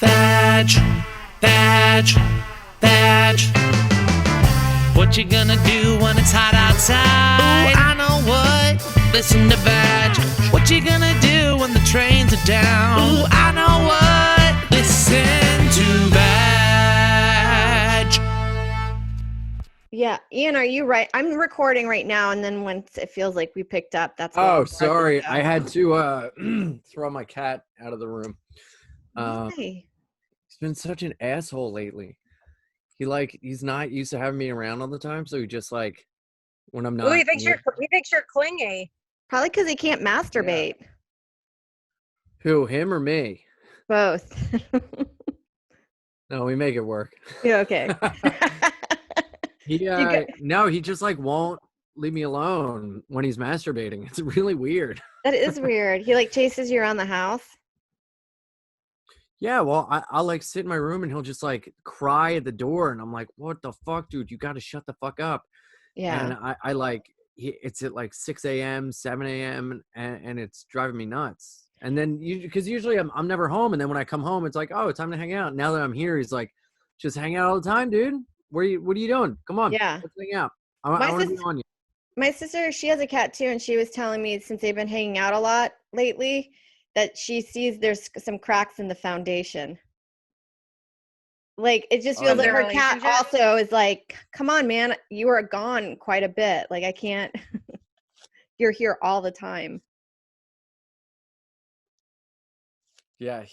Vag, vag, vag. What you gonna do when it's hot outside? Ooh, I know what. Listen to Vag. What you gonna do when the trains are down? Ooh, I know what. Listen to Vag. Yeah, Ian, are you right? I'm recording right now, and then once it feels like we picked up, that's when Oh, I'll start the sorry. show. I had to throw my cat out of the room. Why? He's been such an asshole lately. He's not used to having me around all the time, so he just like when I'm not. Ooh, he thinks you're clingy. Probably because he can't masturbate. Who, him or me? Both. No, we make it work. Yeah, okay. He just like won't leave me alone when he's masturbating. It's really weird. That is weird. He like chases you around the house. Yeah, well, I'll like sit in my room and he'll just like cry at the door, and I'm like, "What the fuck, dude? You got to shut the fuck up." Yeah. And I like it's at like 6 a.m., 7 a.m., and it's driving me nuts. And then because usually I'm never home, and then when I come home, it's like, oh, it's time to hang out. Now that I'm here, he's like, just hang out all the time, dude. What are you doing? Come on, Yeah. let's hang out. I want to be on you. My sister, she has a cat too, and she was telling me since they've been hanging out a lot lately that she sees there's some cracks in the foundation. Like it just feels like her cat also is like, come on, man, you are gone quite a bit. Like I can't. You're here all the time. Yeah,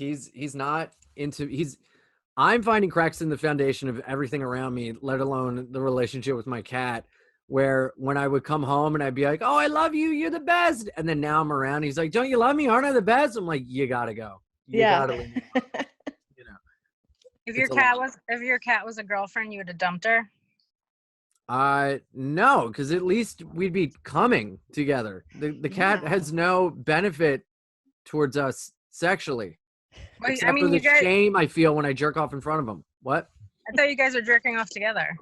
I'm finding cracks in the foundation of everything around me, let alone the relationship with my cat, where when I would come home and I'd be like, oh, I love you, you're the best. And then now I'm around, he's like, don't you love me? Aren't I the best? I'm like, you gotta go. You gotta leave me alone. You know. If your cat was a girlfriend, you would have dumped her. No, because at least we'd be coming together. The cat has no benefit towards us sexually. Well, except for the shame I feel when I jerk off in front of him. What? I thought you guys were jerking off together.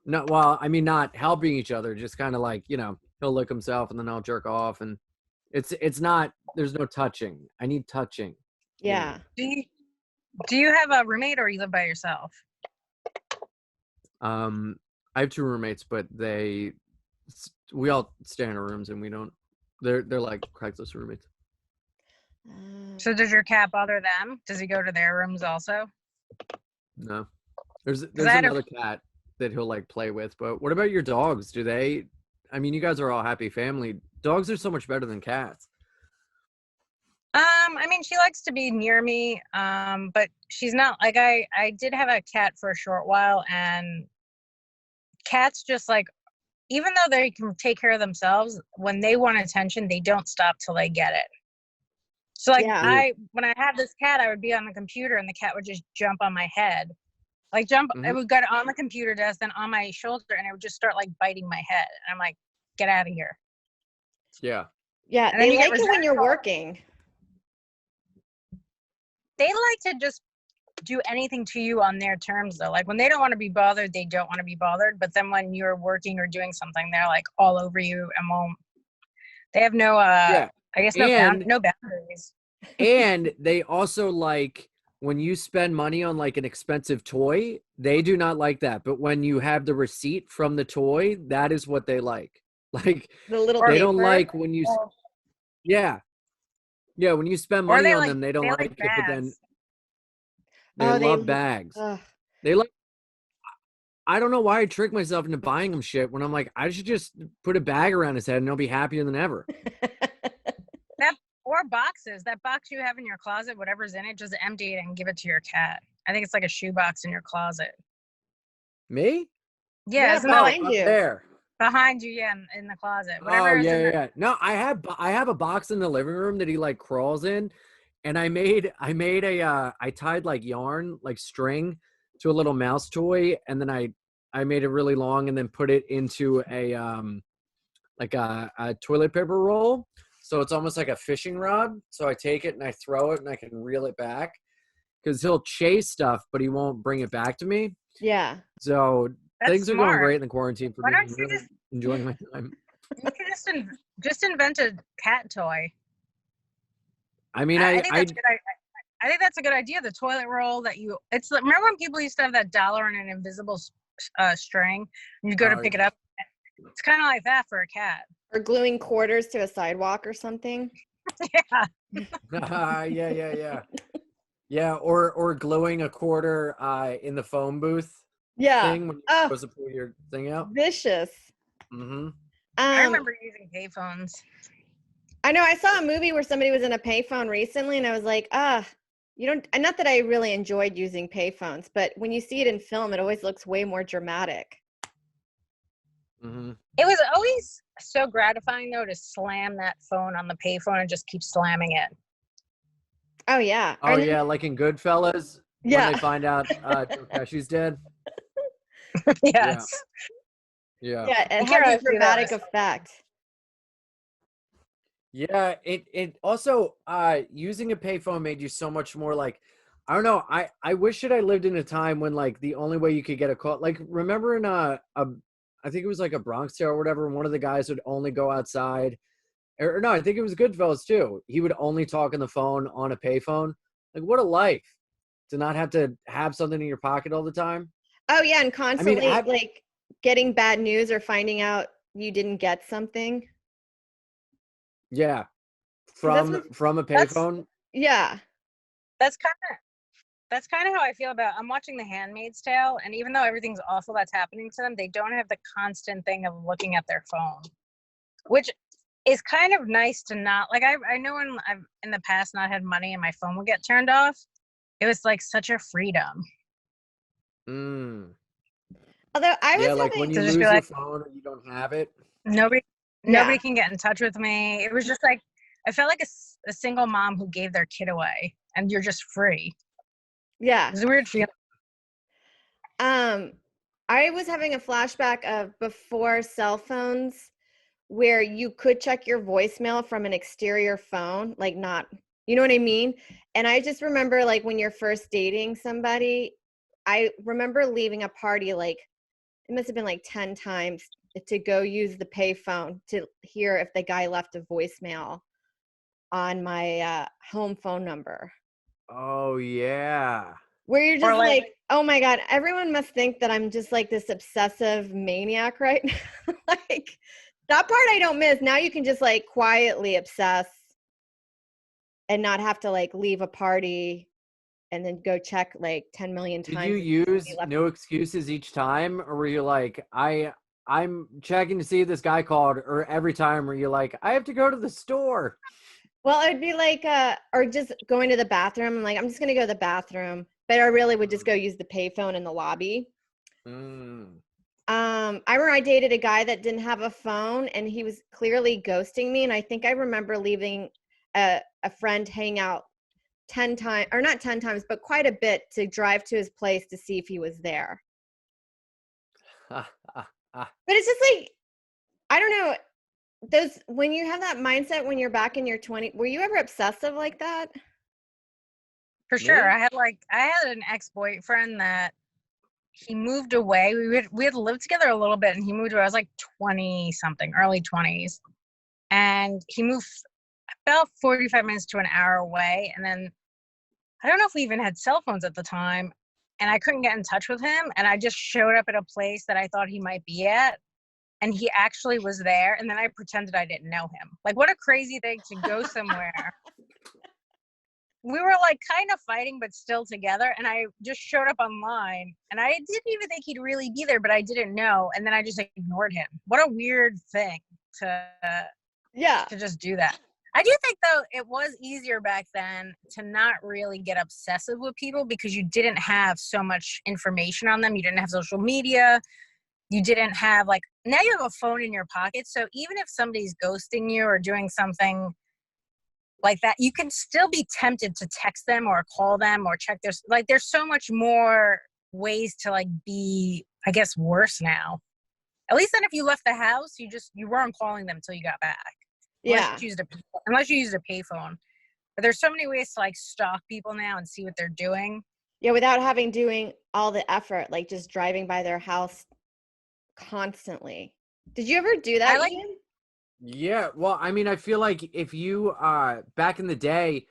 No, well, I mean, not helping each other, just kind of like, he'll lick himself and then I'll jerk off, and it's not, there's no touching. I need touching. Yeah. Do you have a roommate or you live by yourself? I have two roommates, but we all stay in our rooms, and they're like Craigslist roommates. So does your cat bother them? Does he go to their rooms also? No. There's another cat that he'll like play with, but what about your dogs? You guys are all happy family. Dogs are so much better than cats. I mean, she likes to be near me, but she's not like I did have a cat for a short while, and cats just like, even though they can take care of themselves, when they want attention, they don't stop till they get it. So like when I had this cat, I would be on the computer and the cat would just jump on my head. Like it would go on the computer desk, then on my shoulder, and it would just start like biting my head. And I'm like, get out of here. Yeah. Yeah, and they like it when you're working. They like to just do anything to you on their terms though. Like when they don't want to be bothered, they don't want to be bothered. But then when you're working or doing something, they're like all over you and they have no I guess no boundaries. And they also like when you spend money on like an expensive toy, they do not like that. But when you have the receipt from the toy, that is what they like. Like the little they paper. don't like when you when you spend money on them, they don't like it. But then they love bags. They like. I don't know why I trick myself into buying them shit when I'm like, I should just put a bag around his head and he'll be happier than ever. Or boxes. That box you have in your closet, whatever's in it, just empty it and give it to your cat. I think it's like a shoebox in your closet. Me? Yeah, behind you. There. Behind you, in the closet. Whatever yeah. No, I have a box in the living room that he like crawls in, and I tied like yarn, like string, to a little mouse toy, and then I made it really long and then put it into a toilet paper roll. So it's almost like a fishing rod. So I take it and I throw it and I can reel it back, because he'll chase stuff, but he won't bring it back to me. Yeah. So things are going great in the quarantine for me. I'm really enjoying my time. You can just invent a cat toy. I mean, I think that's good. I think that's a good idea. The toilet roll that it's like, remember when people used to have that dollar and an invisible string? And you go to pick it up. It's kind of like that for a cat. Or gluing quarters to a sidewalk or something. Yeah. Yeah, or gluing a quarter in the phone booth thing when you're supposed to pull your thing out. Vicious. Mm-hmm. I remember using payphones. I know. I saw a movie where somebody was in a payphone recently, and I was like, you don't. Not that I really enjoyed using payphones, but when you see it in film, it always looks way more dramatic. Mm-hmm. It was always so gratifying, though, to slam that phone on the payphone and just keep slamming it. Oh yeah. Oh yeah, like in Goodfellas when they find out Joe Pesci's dead. Yes. Yeah. Yeah, it has a dramatic effect. Yeah, it also using a payphone made you so much more like, I don't know, I wish that I lived in a time when like the only way you could get a call, like remember in I think it was like a Bronx Tale or whatever, one of the guys would only go outside, or no, I think it was Goodfellas too. He would only talk on the phone on a payphone. Like what a life to not have to have something in your pocket all the time. Oh yeah, and constantly like getting bad news or finding out you didn't get something. Yeah, from a payphone. Yeah, that's kind of how I feel about. I'm watching The Handmaid's Tale, and even though everything's awful that's happening to them, they don't have the constant thing of looking at their phone, which is kind of nice to not like. I know when I've in the past not had money and my phone would get turned off, it was like such a freedom. Although I was like when you lose your phone or you don't have it, nobody can get in touch with me. It was just like I felt like a single mom who gave their kid away, and you're just free. Yeah, it's a weird feeling. I was having a flashback of before cell phones, where you could check your voicemail from an exterior phone, like not, you know what I mean? And I just remember like when you're first dating somebody, I remember leaving a party like it must have been like 10 times to go use the payphone to hear if the guy left a voicemail on my home phone number. Oh yeah. Where you're just like, oh my God, everyone must think that I'm just like this obsessive maniac right now. Like that part I don't miss. Now you can just like quietly obsess and not have to like leave a party and then go check like 10 million times. Did you use no excuses each time, or were you like, I'm checking to see if this guy called, or every time were you like, I have to go to the store? Well, it would be like, or just going to the bathroom. I'm like, I'm just going to go to the bathroom. But I really would just go use the payphone in the lobby. I remember I dated a guy that didn't have a phone and he was clearly ghosting me. And I think I remember leaving a friend hang out 10 times, or not 10 times, but quite a bit to drive to his place to see if he was there. But it's just like, I don't know. Those, when you have that mindset when you're back in your 20s, were you ever obsessive like that? For sure. I had an ex-boyfriend that he moved away. We had lived together a little bit, and he moved away. I was like 20 something, early 20s. And he moved about 45 minutes to an hour away. And then I don't know if we even had cell phones at the time, and I couldn't get in touch with him. And I just showed up at a place that I thought he might be at, and he actually was there. And then I pretended I didn't know him. Like, what a crazy thing to go somewhere. We were like kind of fighting, but still together. And I just showed up online, and I didn't even think he'd really be there, but I didn't know. And then I just ignored him. What a weird thing to just do that. I do think, though, it was easier back then to not really get obsessive with people because you didn't have so much information on them. You didn't have social media. You didn't have like, now you have a phone in your pocket. So even if somebody's ghosting you or doing something like that, you can still be tempted to text them or call them or check there's so much more ways to like be, I guess, worse now. At least then if you left the house, you weren't calling them until you got back. Unless you used a payphone. But there's so many ways to like stalk people now and see what they're doing. Yeah, without doing all the effort, like just driving by their house constantly. Did you ever do that, Ian? Yeah, well, I mean, I feel like if you back in the day,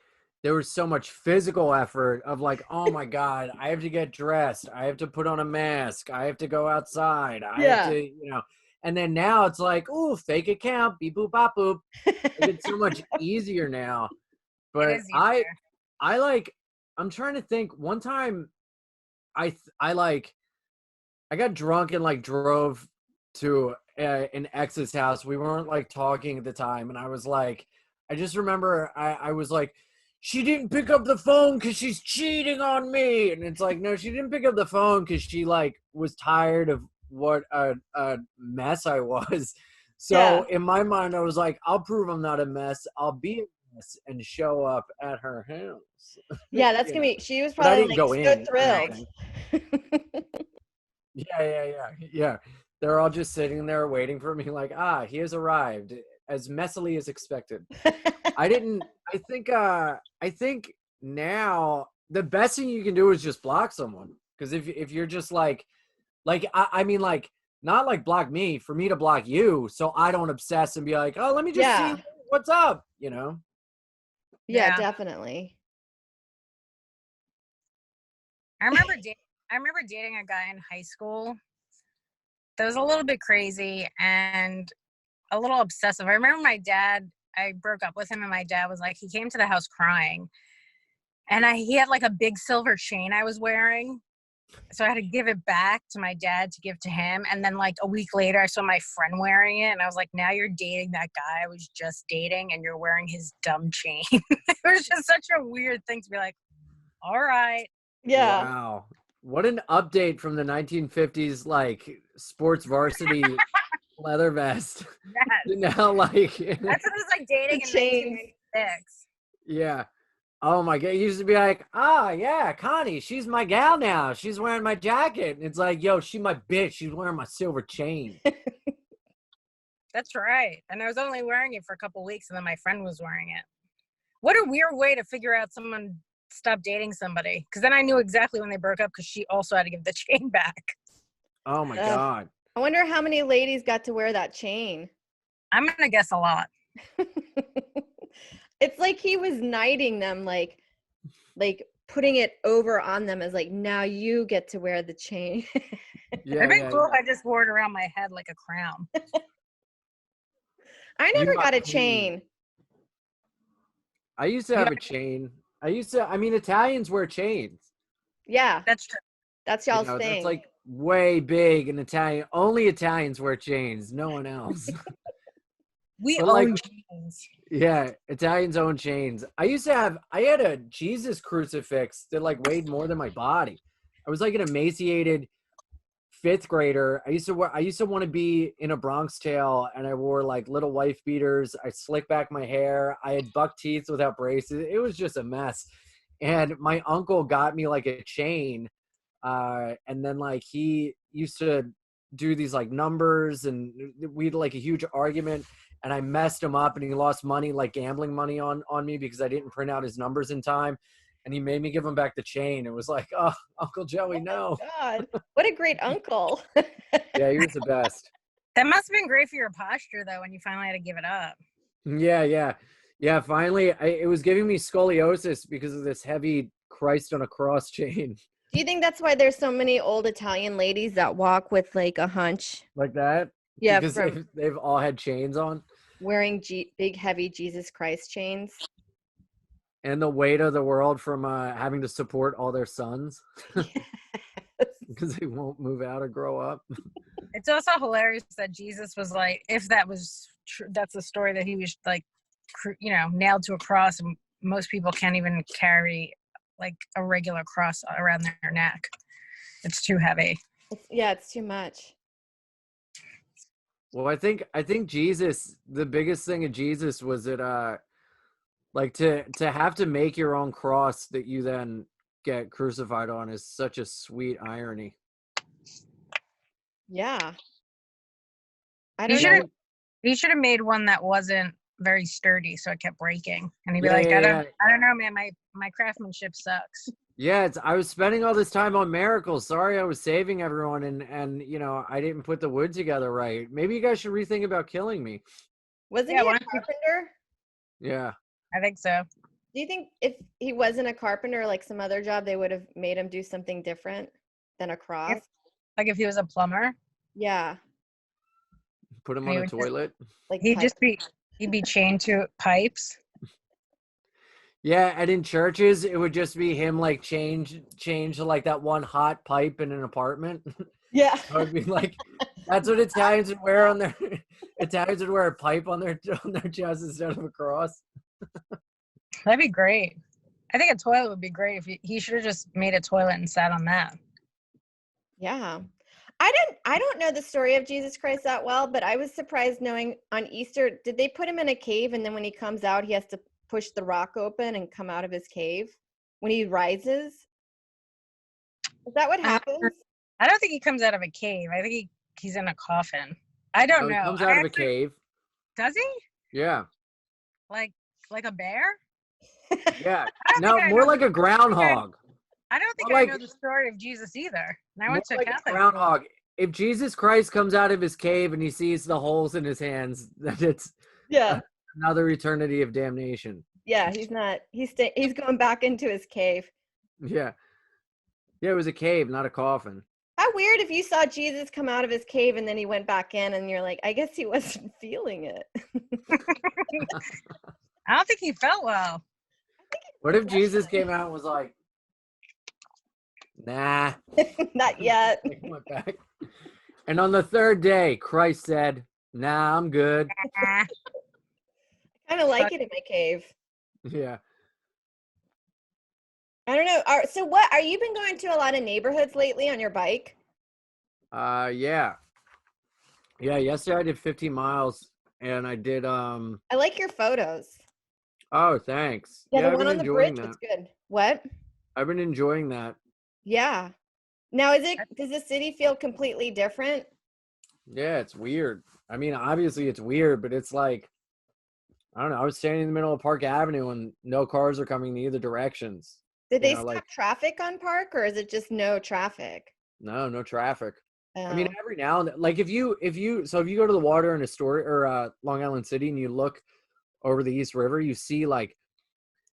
there was so much physical effort of like, oh my God, I have to get dressed. I have to put on a mask. I have to go outside. I have to, you know, and then now it's like, oh, fake account, beep, boop, bop, boop. Like, it's so much easier now. But It is easier. I like, I'm trying to think. One time I got drunk and like drove to an ex's house. We weren't like talking at the time. And I was like, I just remember I was like, she didn't pick up the phone because she's cheating on me. And it's like, no, she didn't pick up the phone because she like was tired of what a mess I was. So in my mind, I was like, I'll prove I'm not a mess. I'll be a mess and show up at her house. Yeah, that's You gonna know? be. She was But I probably didn't like go so in or thrilled. anything. Yeah. They're all just sitting there waiting for me like, he has arrived as messily as expected. I think now the best thing you can do is just block someone. Because if you're just like I mean like not like block me, for me to block you so I don't obsess and be like, oh, let me just see what's up, you know? Yeah, definitely. I remember dating a guy in high school that was a little bit crazy and a little obsessive. I remember I broke up with him, and my dad was like, he came to the house crying, and he had like a big silver chain I was wearing. So I had to give it back to my dad to give to him. And then like a week later, I saw my friend wearing it, and I was like, now you're dating that guy I was just dating and you're wearing his dumb chain. It was just such a weird thing to be like, all right. Yeah. Wow. What an update from the 1950s, like sports varsity leather vest. Yes. Now, like, That's what it was like dating in 1996. Yeah. Oh my God. It used to be like, yeah, Connie, she's my gal now. She's wearing my jacket. And it's like, yo, she my bitch. She's wearing my silver chain. That's right. And I was only wearing it for a couple weeks, and then my friend was wearing it. What a weird way to figure out someone stopped dating somebody. Because then I knew exactly when they broke up, because she also had to give the chain back. Oh my God. I wonder how many ladies got to wear that chain. I'm going to guess a lot. It's like he was knighting them, like putting it over on them as like, now you get to wear the chain. It'd been cool if I just wore it around my head like a crown. I never got a chain. I used to have a chain. I mean, Italians wear chains. Yeah. That's true. That's y'all's thing. That's like way big in Italian. Only Italians wear chains. No one else. We own chains. Yeah, Italians own chains. I had a Jesus crucifix that like weighed more than my body. I was like an emaciated 5th grader. I used to want to be in a Bronx Tale, and I wore like little wife beaters. I slicked back my hair. I had buck teeth without braces. It was just a mess. And my uncle got me like a chain. And then like he used to do these like numbers, and we had like a huge argument, and I messed him up, and he lost money, like gambling money on me, because I didn't print out his numbers in time. And he made me give him back the chain. It was like, oh, Uncle Joey, no. God, what a great uncle. Yeah, he was the best. That must have been great for your posture, though, when you finally had to give it up. Yeah. Finally, it was giving me scoliosis because of this heavy Christ on a cross chain. Do you think that's why there's so many old Italian ladies that walk with like a hunch? Like that? Yeah, because they've all had chains on. Wearing big, heavy Jesus Christ chains. And the weight of the world from having to support all their sons. Because they won't move out or grow up. It's also hilarious that Jesus was like, if that was true, that's the story, that he was like, nailed to a cross, and most people can't even carry like a regular cross around their neck. It's too heavy. It's too much. Well, I think Jesus, the biggest thing of Jesus was that like to have to make your own cross that you then get crucified on is such a sweet irony. Yeah. I don't know. He should have made one that wasn't very sturdy, so it kept breaking. And he'd be like, I don't know, man, my craftsmanship sucks. Yeah, I was spending all this time on miracles. Sorry, I was saving everyone, and I didn't put the wood together right. Maybe you guys should rethink about killing me. Wasn't he a carpenter? Yeah. I think so. Do you think if he wasn't a carpenter, like some other job, they would have made him do something different than a cross? Like if he was a plumber, Yeah, Put him and he on a would toilet. like he'd pipe. just he'd be chained to pipes. Yeah, and in churches, it would just be him like change to like that one hot pipe in an apartment. Yeah. I would be like, that's what Italians would wear on their Italians would wear a pipe on their chest instead of a cross. That'd be great. I think a toilet would be great if he should have just made a toilet and sat on that. Yeah. I don't know the story of Jesus Christ that well, but I was surprised knowing on Easter, did they put him in a cave and then when he comes out, he has to push the rock open and come out of his cave when he rises? Is that what happens? I don't think he comes out of a cave. I think he's in a coffin. I don't No, know. he comes out of a cave. Does he? Yeah. Like a bear? Yeah. I don't No, think I more know like a groundhog. I don't think More I like- know the story of Jesus either. And I More went to like a Catholic. groundhog. If Jesus Christ comes out of his cave and he sees the holes in his hands, that it's Yeah. another eternity of damnation. Yeah, he's not. He's going back into his cave. Yeah. Yeah, it was a cave, not a coffin. How weird if you saw Jesus come out of his cave and then he went back in and you're like, I guess he wasn't feeling it. I don't think he felt well. What if Jesus came out and was like, nah. Not yet. He went back. And on the third day, Christ said, nah, I'm good. I kind of like it in my cave. Yeah. I don't know. So what, are you been going to a lot of neighborhoods lately on your bike? Yeah. Yeah, yesterday I did 15 miles and I did I like your photos. oh, thanks. Yeah, the I've one been on the enjoying bridge that. was good. What? I've been enjoying that. Yeah. Now, does the city feel completely different? Yeah, it's weird. I mean, obviously it's weird, but it's like, I don't know. I was standing in the middle of Park Avenue and no cars are coming in either directions. Did You they know, stop like- traffic on Park or is it just no traffic? No traffic. I mean, Oh. every now and then, like if you go to the water in Astoria or Long Island City and you look over the East River, you see like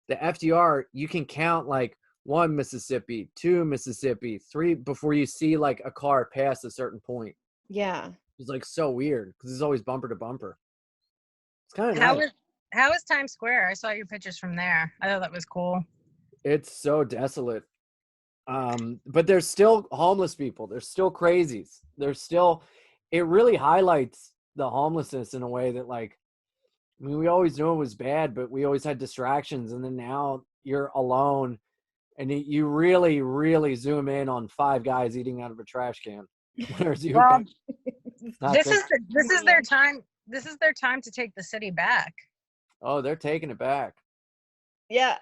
the FDR, you can count like 1 Mississippi, 2 Mississippi, 3 before you see like a car pass a certain point. Yeah. It's like so weird because it's always bumper to bumper. It's kind of nice. How is Times Square? I saw your pictures from there. I thought that was cool. It's so desolate. But there's still homeless people. There's still crazies. It really highlights the homelessness in a way that like, I mean, we always knew it was bad, but we always had distractions. And then now you're alone and you really, really zoom in on 5 guys eating out of a trash can. Whereas you Well, not this think- is their time. This is their time to take the city back. oh, they're taking it back. Yeah.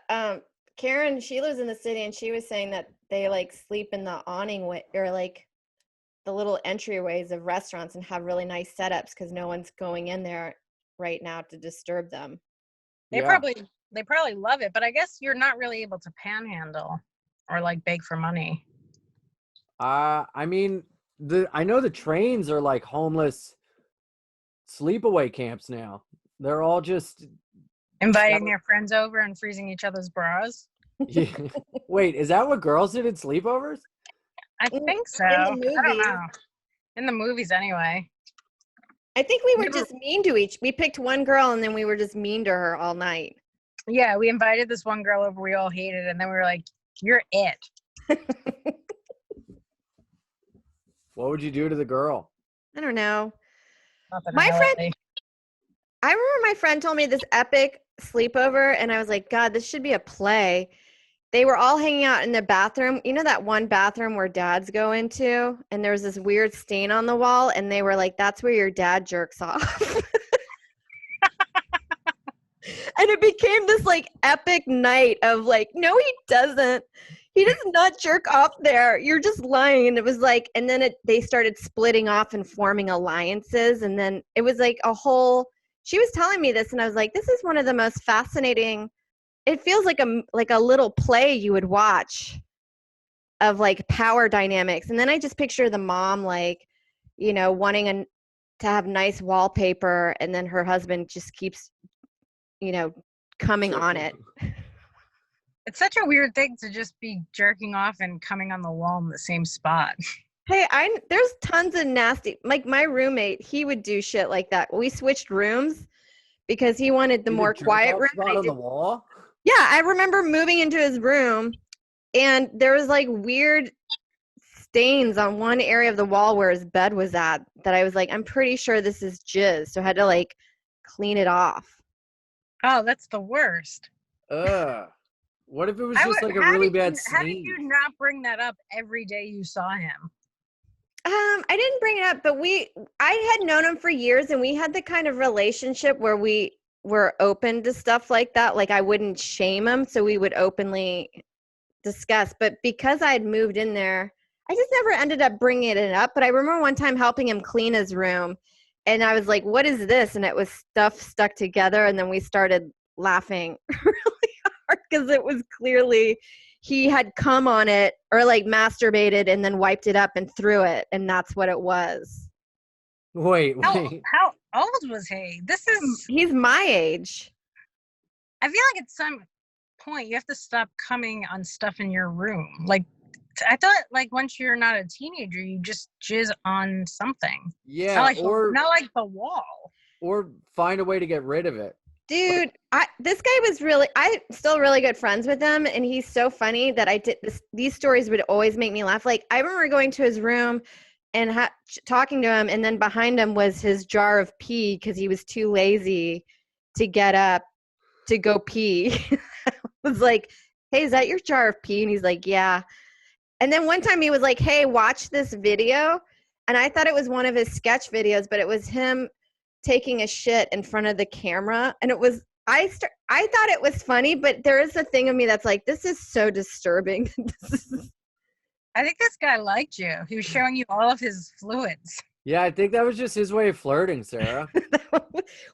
Karen, she lives in the city and she was saying that they like sleep in the awning or like the little entryways of restaurants and have really nice setups because no one's going in there right now to disturb them. They Yeah. probably love it, but I guess you're not really able to panhandle or like beg for money. I mean, I know the trains are like homeless sleepaway camps now. They're all just Inviting their friends over and freezing each other's bras. yeah. Wait, is that what girls did at sleepovers? I In- think so. in the I don't movies. know. In the movies, anyway. I think we were Never- just mean to we picked one girl and then we were just mean to her all night. Yeah, we invited this one girl over we all hated, and then we were like, "You're it." What would you do to the girl? I don't know. Nothing My really. friend- I remember my friend told me this epic sleepover, and I was like, God, this should be a play. They were all hanging out in the bathroom. You know that one bathroom where dads go into, and there was this weird stain on the wall, and they were like, that's where your dad jerks off. And it became this like epic night of like, no, he doesn't. He does not jerk off there. You're just lying. And it was like, and then they started splitting off and forming alliances. And then it was like a whole, she was telling me this and I was like, this is one of the most fascinating, it feels like a little play you would watch of like power dynamics. And then I just picture the mom like, you know, wanting to have nice wallpaper and then her husband just keeps, you know, coming on it. It's such a weird thing to just be jerking off and coming on the wall in the same spot. Hey, there's tons of nasty. Like my roommate, he would do shit like that. We switched rooms because he wanted the Did more jerk quiet off room. spot on the wall? Yeah, I remember moving into his room, and there was like weird stains on one area of the wall where his bed was at. That I was like, I'm pretty sure this is jizz, so I had to like clean it off. Oh, that's the worst. Ugh. What if it was I just would- like a how really did you- bad How did sneeze? you not bring that up every day you saw him? I didn't bring it up, but I had known him for years, and we had the kind of relationship where we were open to stuff like that. Like I wouldn't shame him, so we would openly discuss. But because I had moved in there, I just never ended up bringing it up. But I remember one time helping him clean his room, and I was like, "What is this?" And it was stuff stuck together, and then we started laughing really hard because it was clearly he had come on it or like masturbated and then wiped it up and threw it, and that's what it was. Wait. How old was he? He's my age. I feel like at some point you have to stop coming on stuff in your room. Like I thought, like once you're not a teenager, you just jizz on something. Yeah, Not like the wall. or find a way to get rid of it. Dude, this guy was I'm still really good friends with him, and he's so funny that these stories would always make me laugh. Like I remember going to his room and talking to him, and then behind him was his jar of pee because he was too lazy to get up to go pee. I was like, "Hey, is that your jar of pee?" And he's like, "Yeah." And then one time he was like, "Hey, watch this video," and I thought it was one of his sketch videos, but it was him taking a shit in front of the camera, and it was I thought it was funny, but there is a thing of me that's like, this is so disturbing. I think this guy liked you. He was showing you all of his fluids. Yeah, I think that was just his way of flirting, Sarah.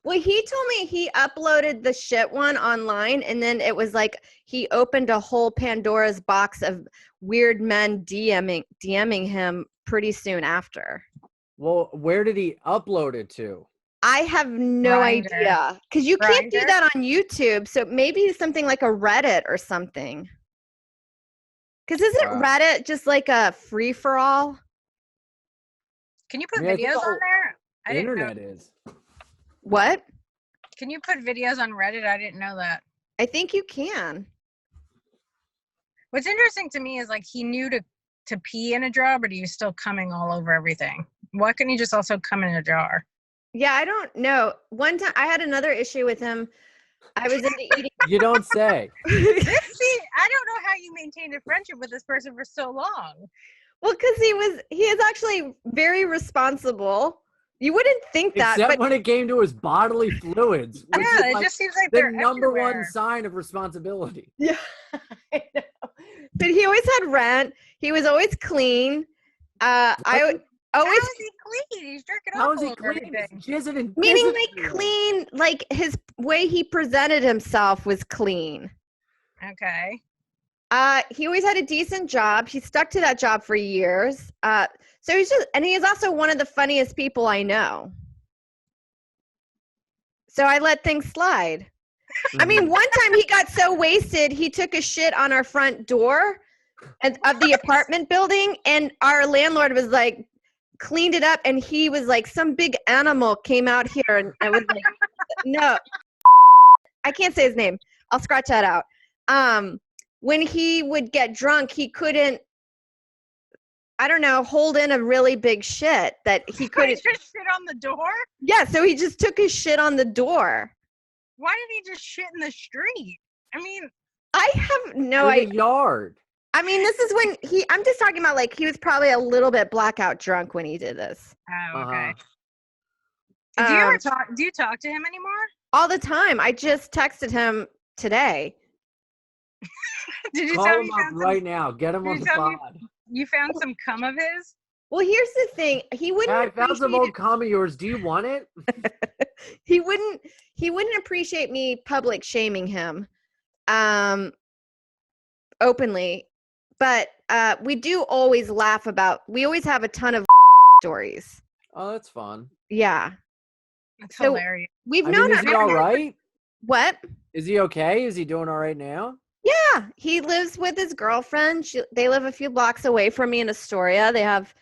Well, he told me he uploaded the shit one online, and then it was like he opened a whole Pandora's box of weird men DMing him pretty soon after. Well, where did he upload it to? I have no Grindr. idea, because you can't do Grindr? that on YouTube. So maybe something like a Reddit or something. Because isn't Wow. Reddit just like a free for all? Can you put I think videos the on there? I didn't know. Internet is. What? Can you put videos on Reddit? I didn't know that. I think you can. What's interesting to me is like he knew to pee in a jar, but he was still coming all over everything. Why couldn't he just also come in a jar? Yeah, I don't know. One time I had another issue with him. I was into eating. You don't say. See, I don't know how you maintained a friendship with this person for so long. Well, because he is actually very responsible. You wouldn't think that, Except but when it came to his bodily fluids, which Yeah, is it like just seems like the they're number one everywhere. sign of responsibility. yeah, I know. But he always had rent. He was always clean. I would How always is he clean? He's jerking How off is all he over clean? everything. Jizzing and meaning pissing like everywhere. clean, like his way he presented himself was clean. Okay. He always had a decent job. He stuck to that job for years. So he is also one of the funniest people I know. So I let things slide. I mean, one time he got so wasted, he took a shit on our front door of the apartment building, and our landlord was like, cleaned it up, and he was like, some big animal came out here, and I was like, no, I can't say his name. I'll scratch that out. When he would get drunk, he couldn't, I don't know, hold in a really big shit that he He couldn't. just shit on the door? Yeah, so he just took his shit on the door. Why did he just shit in the street? I mean, I have no With idea. a yard. I mean, this is when I'm just talking about like he was probably a little bit blackout drunk when he did this. oh, okay. Uh-huh. Do you ever Um, talk? Do you talk to him anymore? All the time. I just texted him today. Did you Call tell him me up right now. Get him Did on you the tell me- pod. you found some cum of his? Well, here's the thing. He wouldn't I found some appreciate old cum of yours. Do you want it? he wouldn't appreciate me public shaming him openly. But we do always laugh about, we always have a ton of stories. Oh, that's fun. Yeah. It's So- hilarious. We've I known mean, is he all right? What? Is he okay? Is he doing all right now? Yeah, he lives with his girlfriend. They live a few blocks away from me in Astoria. They have,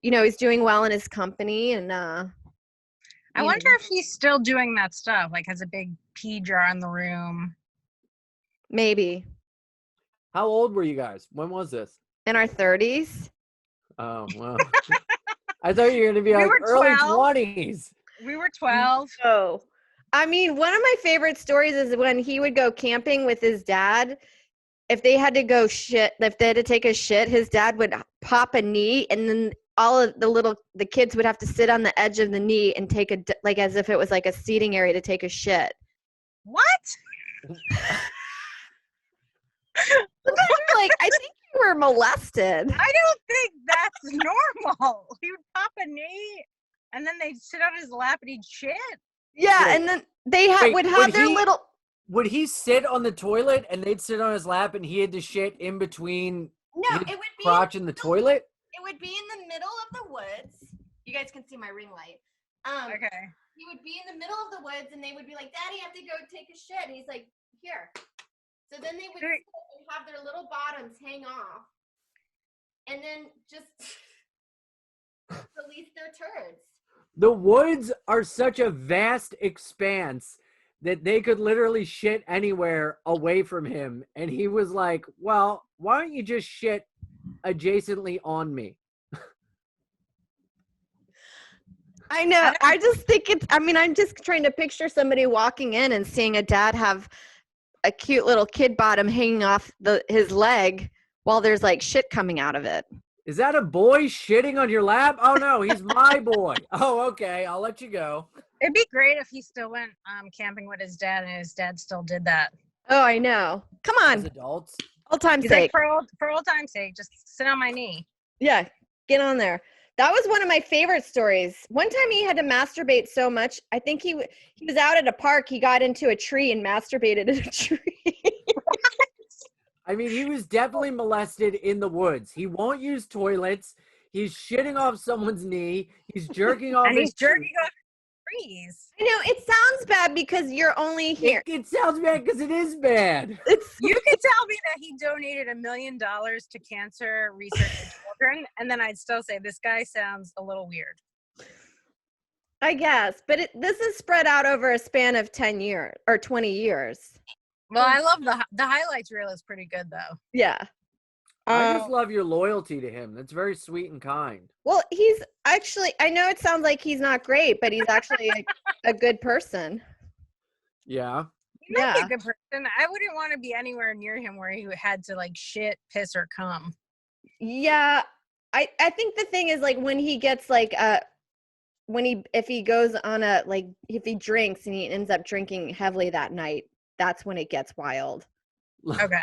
he's doing well in his company, and I wonder if he's still doing that stuff, like has a big pee jar in the room. maybe How old were you guys? When was this? in our 30s. Oh, well. I thought you were going to be We like were early 12. 20s. We were 12. Oh, I mean, one of my favorite stories is when he would go camping with his dad. If they had to if they had to take a shit, his dad would pop a knee, and then all of the kids would have to sit on the edge of the knee and take like as if it was like a seating area to take a shit. What? Like, I think you were molested. I don't think that's normal. He would pop a knee, and then they'd sit on his lap and he'd shit. Yeah, Wait, and then they would have their little. Would he sit on the toilet and they'd sit on his lap and he had to shit in between No, his it would be crotch and the toilet? It would be in the middle of the woods. You guys can see my ring light. Okay. He would be in the middle of the woods, and they would be like, "Daddy, I have to go take a shit," and he's like, "Here." So then they would sit and have their little bottoms hang off, and then just release their turds. The woods are such a vast expanse that they could literally shit anywhere away from him. And he was like, well, why don't you just shit adjacently on me? I know. I just think I'm just trying to picture somebody walking in and seeing a dad have a cute little kid bottom hanging off his leg while there's like shit coming out of it. Is that a boy shitting on your lap? Oh no, he's my boy. Oh, okay. I'll let you go. It'd be great if he still went camping with his dad and his dad still did that. Oh, I know. Come As on. adults. Old time's He's sake. like, for old time's sake, just sit on my knee. Yeah, get on there. That was one of my favorite stories. One time he had to masturbate so much. I think he was out at a park. He got into a tree and masturbated in a tree. I mean, he was definitely molested in the woods. He won't use toilets. He's shitting off someone's knee. He's jerking off. And he's jerking off trees. I know, it sounds bad because you're only here. It sounds bad because it is bad. You could tell me that he donated $1 million to cancer research for children, and then I'd still say this guy sounds a little weird. I guess, but this is spread out over a span of 10 years or 20 years. Well, I love the highlights reel is pretty good though. Yeah. I just love your loyalty to him. That's very sweet and kind. Well, he's actually, I know it sounds like he's not great, but he's actually a good person. Yeah. He might be a good person. I wouldn't want to be anywhere near him where he had to like shit, piss, or cum. Yeah. I think the thing is, like, when he gets like if he goes on if he drinks and he ends up drinking heavily that night, that's when it gets wild. Okay.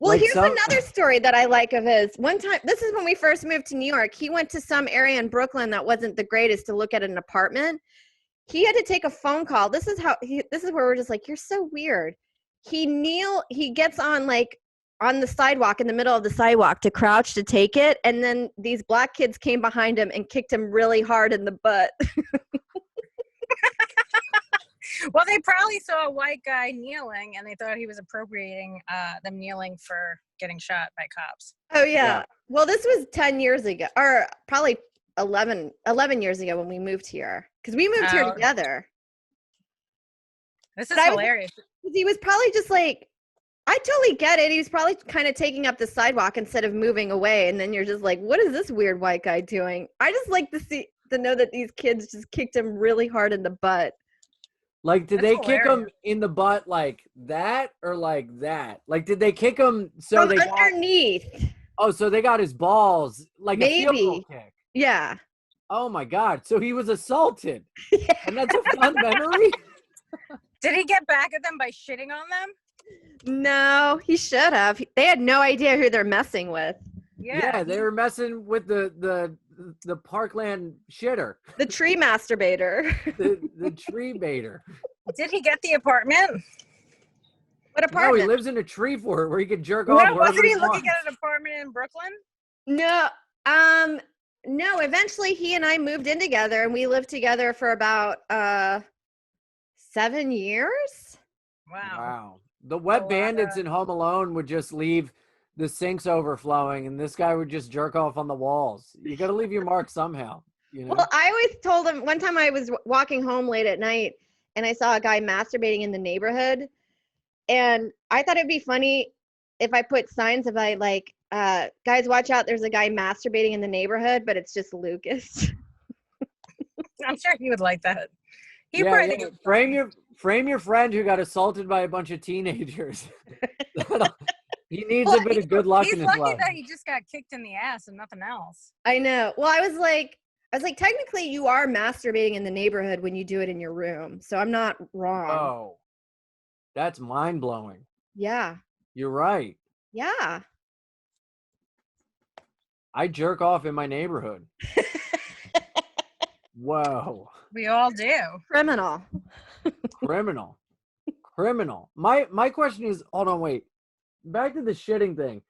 Well, Like here's another story that I like of his. One time, this is when we first moved to New York. He went to some area in Brooklyn that wasn't the greatest to look at an apartment. He had to take a phone call. This is where we're just like, you're so weird. He gets on the sidewalk, in the middle of the sidewalk, to crouch to take it. And then these black kids came behind him and kicked him really hard in the butt. Well, they probably saw a white guy kneeling and they thought he was appropriating them kneeling for getting shot by cops. Oh, yeah. Well, this was 10 years ago, or probably 11 years ago when we moved here. Because we moved here together. This is hilarious. He was probably just like, I totally get it. He was probably kind of taking up the sidewalk instead of moving away. And then you're just like, what is this weird white guy doing? I just like to know that these kids just kicked him really hard in the butt. Like, did they kick him in the butt like that or like that? Like, did they kick him so from they underneath? So they got his balls like a field goal kick. Yeah. Oh my God! So he was assaulted, Yeah. and that's a fun memory. Did he get back at them by shitting on them? No, he should have. They had no idea who they're messing with. Yeah, they were messing with the Parkland shitter, the tree masturbator, the tree baiter. Did he get the apartment? What apartment? No, he lives in a tree fort where he could jerk off. No, wasn't he looking wants. at an apartment in Brooklyn? No, eventually he and I moved in together and we lived together for about 7 years. Wow. The wet lot bandits of- in Home Alone would just leave the sinks overflowing, and this guy would just jerk off on the walls. You got to leave your mark somehow, you know? Well, I always told him one time I was walking home late at night and I saw a guy masturbating in the neighborhood. And I thought it'd be funny if I put signs of like, guys, watch out, there's a guy masturbating in the neighborhood, but it's just Lucas. I'm sure he would like that. He Yeah, probably yeah. think it's funny. Frame your friend who got assaulted by a bunch of teenagers. He needs Well, a bit of good luck He's in his lucky life. that he just got kicked in the ass and nothing else. I know. Well, I was like, technically you are masturbating in the neighborhood when you do it in your room. So I'm not wrong. Oh, that's mind blowing. Yeah. You're right. Yeah. I jerk off in my neighborhood. Whoa. We all do. Criminal. Criminal. My question is, hold on, wait. Back to the shitting thing.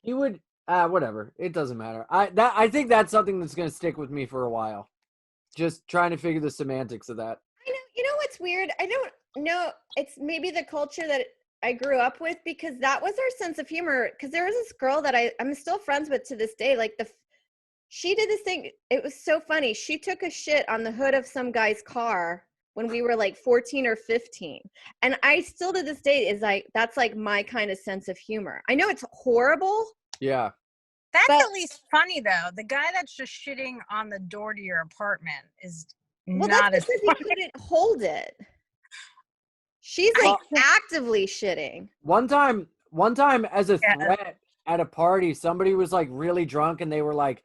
He would whatever. It doesn't matter. I think that's something that's gonna stick with me for a while. Just trying to figure the semantics of that. I know. You know what's weird? I don't know. It's maybe the culture that I grew up with, because that was our sense of humor. Because there was this girl that I'm still friends with to this day. Like she did this thing. It was so funny. She took a shit on the hood of some guy's car when we were like 14 or 15. And I still to this day is like, that's like my kind of sense of humor. I know it's horrible. Yeah. That's But- at least funny though. The guy that's just shitting on the door to your apartment is Well, not that's as because he couldn't hold it. She's like actively shitting. One time as a Yeah. threat at a party, somebody was like really drunk and they were like,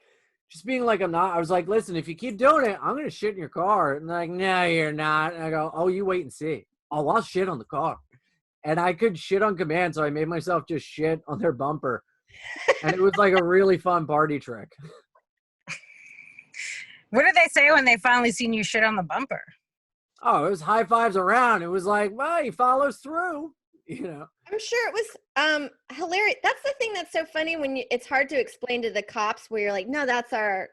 just being like, I'm not. I was like, listen, if you keep doing it, I'm going to shit in your car. And they're like, no, you're not. And I go, oh, you wait and see. Oh, I'll shit on the car. And I could shit on command. So I made myself just shit on their bumper. And it was like a really fun party trick. What did they say when they finally seen you shit on the bumper? Oh, it was high fives around. It was like, well, he follows through, you know. I'm sure it was hilarious. That's the thing that's so funny when it's hard to explain to the cops where you're like, no, that's our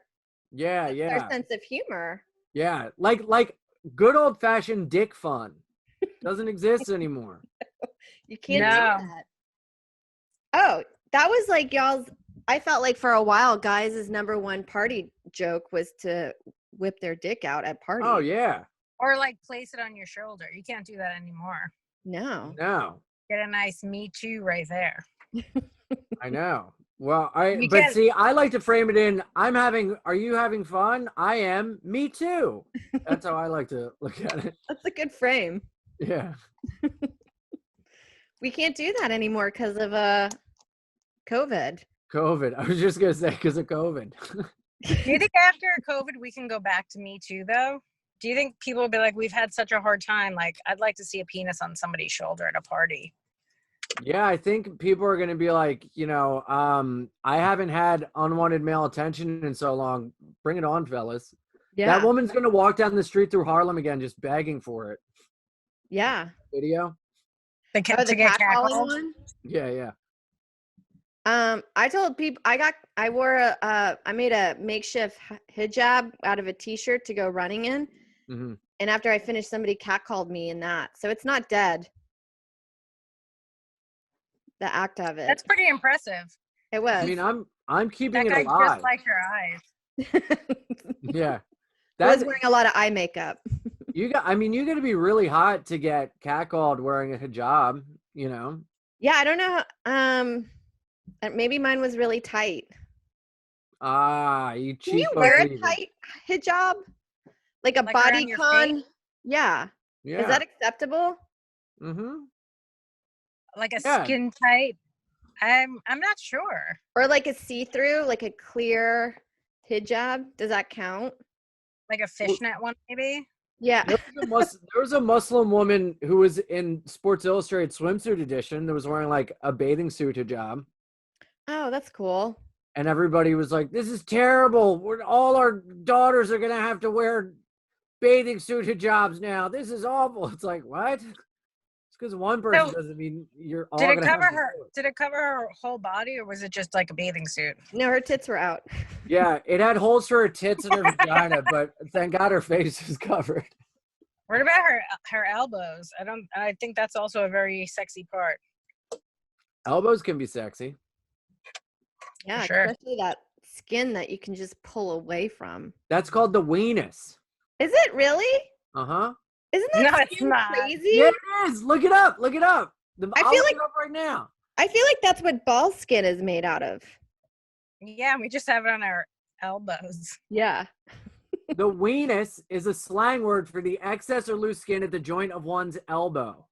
Yeah, yeah. our sense of humor. Yeah. Like good old fashioned dick fun. Doesn't exist anymore. You can't No. do that. Oh, that was like y'all's. I felt like for a while, guys' number one party joke was to whip their dick out at parties. Oh, yeah. Or like place it on your shoulder. You can't do that anymore. No. No. Get a nice me too right there. I know. Well, You but can't- see, I like to frame it in, are you having fun? I am. Me too. That's how I like to look at it. That's a good frame. Yeah. We can't do that anymore because of COVID. COVID. I was just going to say because of COVID. Do you think after COVID we can go back to me too though? Do you think people will be like, we've had such a hard time, like I'd like to see a penis on somebody's shoulder at a party? Yeah, I think people are going to be like, I haven't had unwanted male attention in so long. Bring it on, fellas. Yeah. That woman's going to walk down the street through Harlem again just begging for it. Yeah. Video? Oh, To the get catcalling catcalled? one? Yeah, yeah. I told people I made a makeshift hijab out of a t-shirt to go running in. Mm-hmm. And after I finished, somebody catcalled me in that. So it's not dead. The act of it. That's pretty impressive. It was. I mean, I'm keeping That guy it alive. just liked your eyes. Yeah. I was That's wearing a lot of eye makeup. you got to be really hot to get catcalled wearing a hijab, you know. Yeah, I don't know. Maybe mine was really tight. You cheap. Can you wear a tight hijab? Like a Like around body your con? face? Yeah. Yeah. Is that acceptable? Mm-hmm. Like a Yeah. skin tight. I'm not sure. Or like a see-through, like a clear hijab? Does that count? Like a fishnet one maybe. Yeah. There was a Muslim woman who was in Sports Illustrated swimsuit edition that was wearing like a bathing suit hijab. Oh, that's cool. And everybody was like, this is terrible. All our daughters are going to have to wear bathing suit hijabs now. This is awful. It's like, what? It's because one person doesn't mean you're all Did it gonna have cover to her? do it. Did it cover her whole body, or was it just like a bathing suit? No, her tits were out. Yeah, it had holes for her tits and her vagina, but thank God her face was covered. What about her elbows? I think that's also a very sexy part. Elbows can be sexy. Yeah, sure. especially that skin that you can just pull away from. That's called the weenus. Is it really? Uh-huh. Isn't No, that it's skin not. crazy? Yeah, it is. Look it up. Look it up. I I'll feel look like- it up right now. I feel like that's what ball skin is made out of. Yeah, we just have it on our elbows. Yeah. The weenus is a slang word for the excess or loose skin at the joint of one's elbow,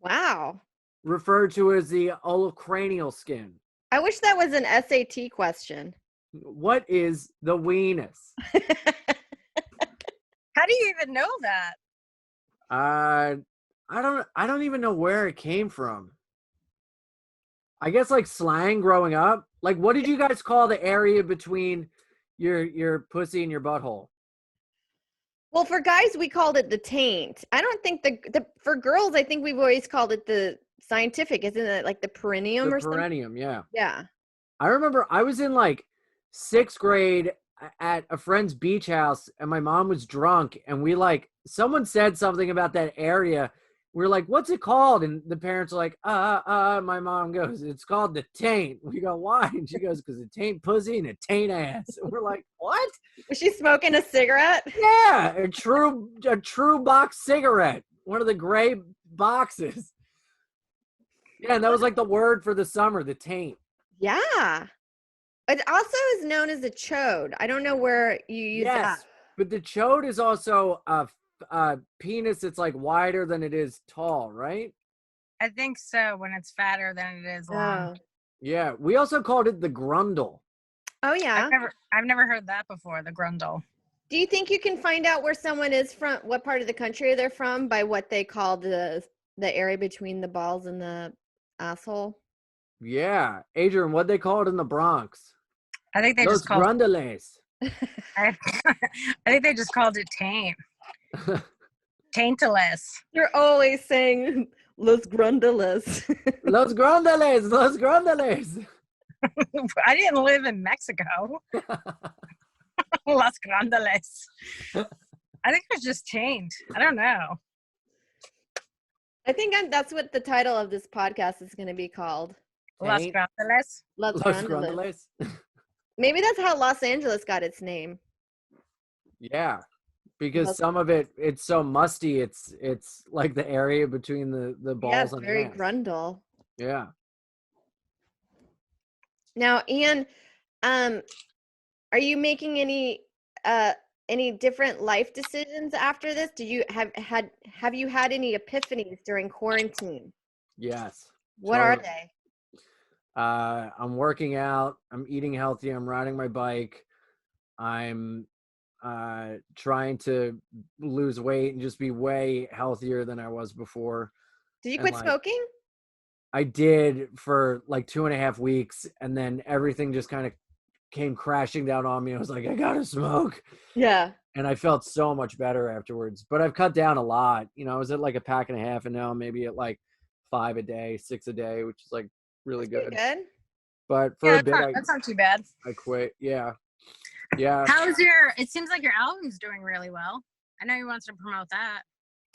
Wow. referred to as the olecranial skin. I wish that was an SAT question. What is the weenus? How do you even know that? I don't even know where it came from. I guess like slang growing up. Like, what did you guys call the area between your pussy and your butthole? Well, for guys, we called it the taint. I don't think the for girls, I think we've always called it the scientific. Isn't it like the perineum The or something? perineum, yeah. Yeah. I remember I was in like 6th grade at a friend's beach house and my mom was drunk and we like, someone said something about that area. We're like, what's it called? And the parents are like, my mom goes, it's called the taint. We go, why? And she goes, because it taint pussy and it taint ass. And we're like, what? Was she smoking a cigarette? Yeah, a true box cigarette. One of the gray boxes. Yeah, and that was like the word for the summer, the taint. Yeah. It also is known as a chode. I don't know where you use that. But the chode is also a penis that's like wider than it is tall, right? I think so. When it's fatter than it is long. Oh. Yeah. We also called it the grundle. Oh yeah. I've never heard that before. The grundle. Do you think you can find out where someone is from, what part of the country they're from, by what they call the area between the balls and the asshole? Yeah. Adrian, what'd they call it in the Bronx? I think they Los just called. grundles. I think they just called it taint. Taintless. You're always saying Los Grundles. Los grundles. Los grundles. I didn't live in Mexico. Las Grundles. I think it was just taint. I don't know. I think that's what the title of this podcast is going to be called. Las Taint. Grundles. Los Los Grundles. grundles. Maybe that's how Los Angeles got its name. Yeah. Because Los- some of it's so musty, it's like the area between the balls Yeah, and very the ass. grundle. Yeah. Now, Ian, are you making any different life decisions after this? Did you have you had any epiphanies during quarantine? Yes. What are totally. they? I'm working out, I'm eating healthy, I'm riding my bike, I'm trying to lose weight and just be way healthier than I was before. Did you And, quit like, smoking? I did for like 2.5 weeks, and then everything just kind of came crashing down on me. I was like, I gotta smoke. Yeah. And I felt so much better afterwards. But I've cut down a lot. You know, I was at like a pack and a half, and now I'm maybe at like 5 a day, 6 a day, which is like really Pretty good. good. But for a bit, that's not too bad. I quit. Yeah. Yeah. It seems like your album's doing really well. I know you want to promote that.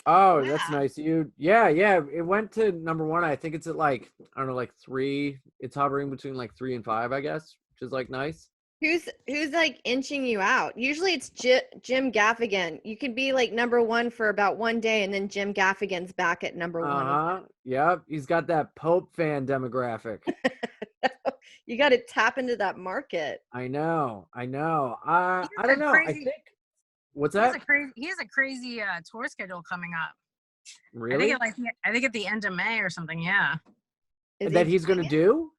Oh, that's Yeah. nice. Yeah. It went to #1. I think it's at like, I don't know, like 3. It's hovering between like 3 and 5, I guess, which is like nice. Who's like inching you out? Usually it's Jim Gaffigan. You can be like #1 for about one day, and then Jim Gaffigan's back at #1. Yep. He's got that Pope fan demographic. You got to tap into that market. I know. I don't know. I think. What's He has that? a crazy tour schedule coming up. Really? I think at the end of May or something. Yeah. Is That he he's gonna doing it? do?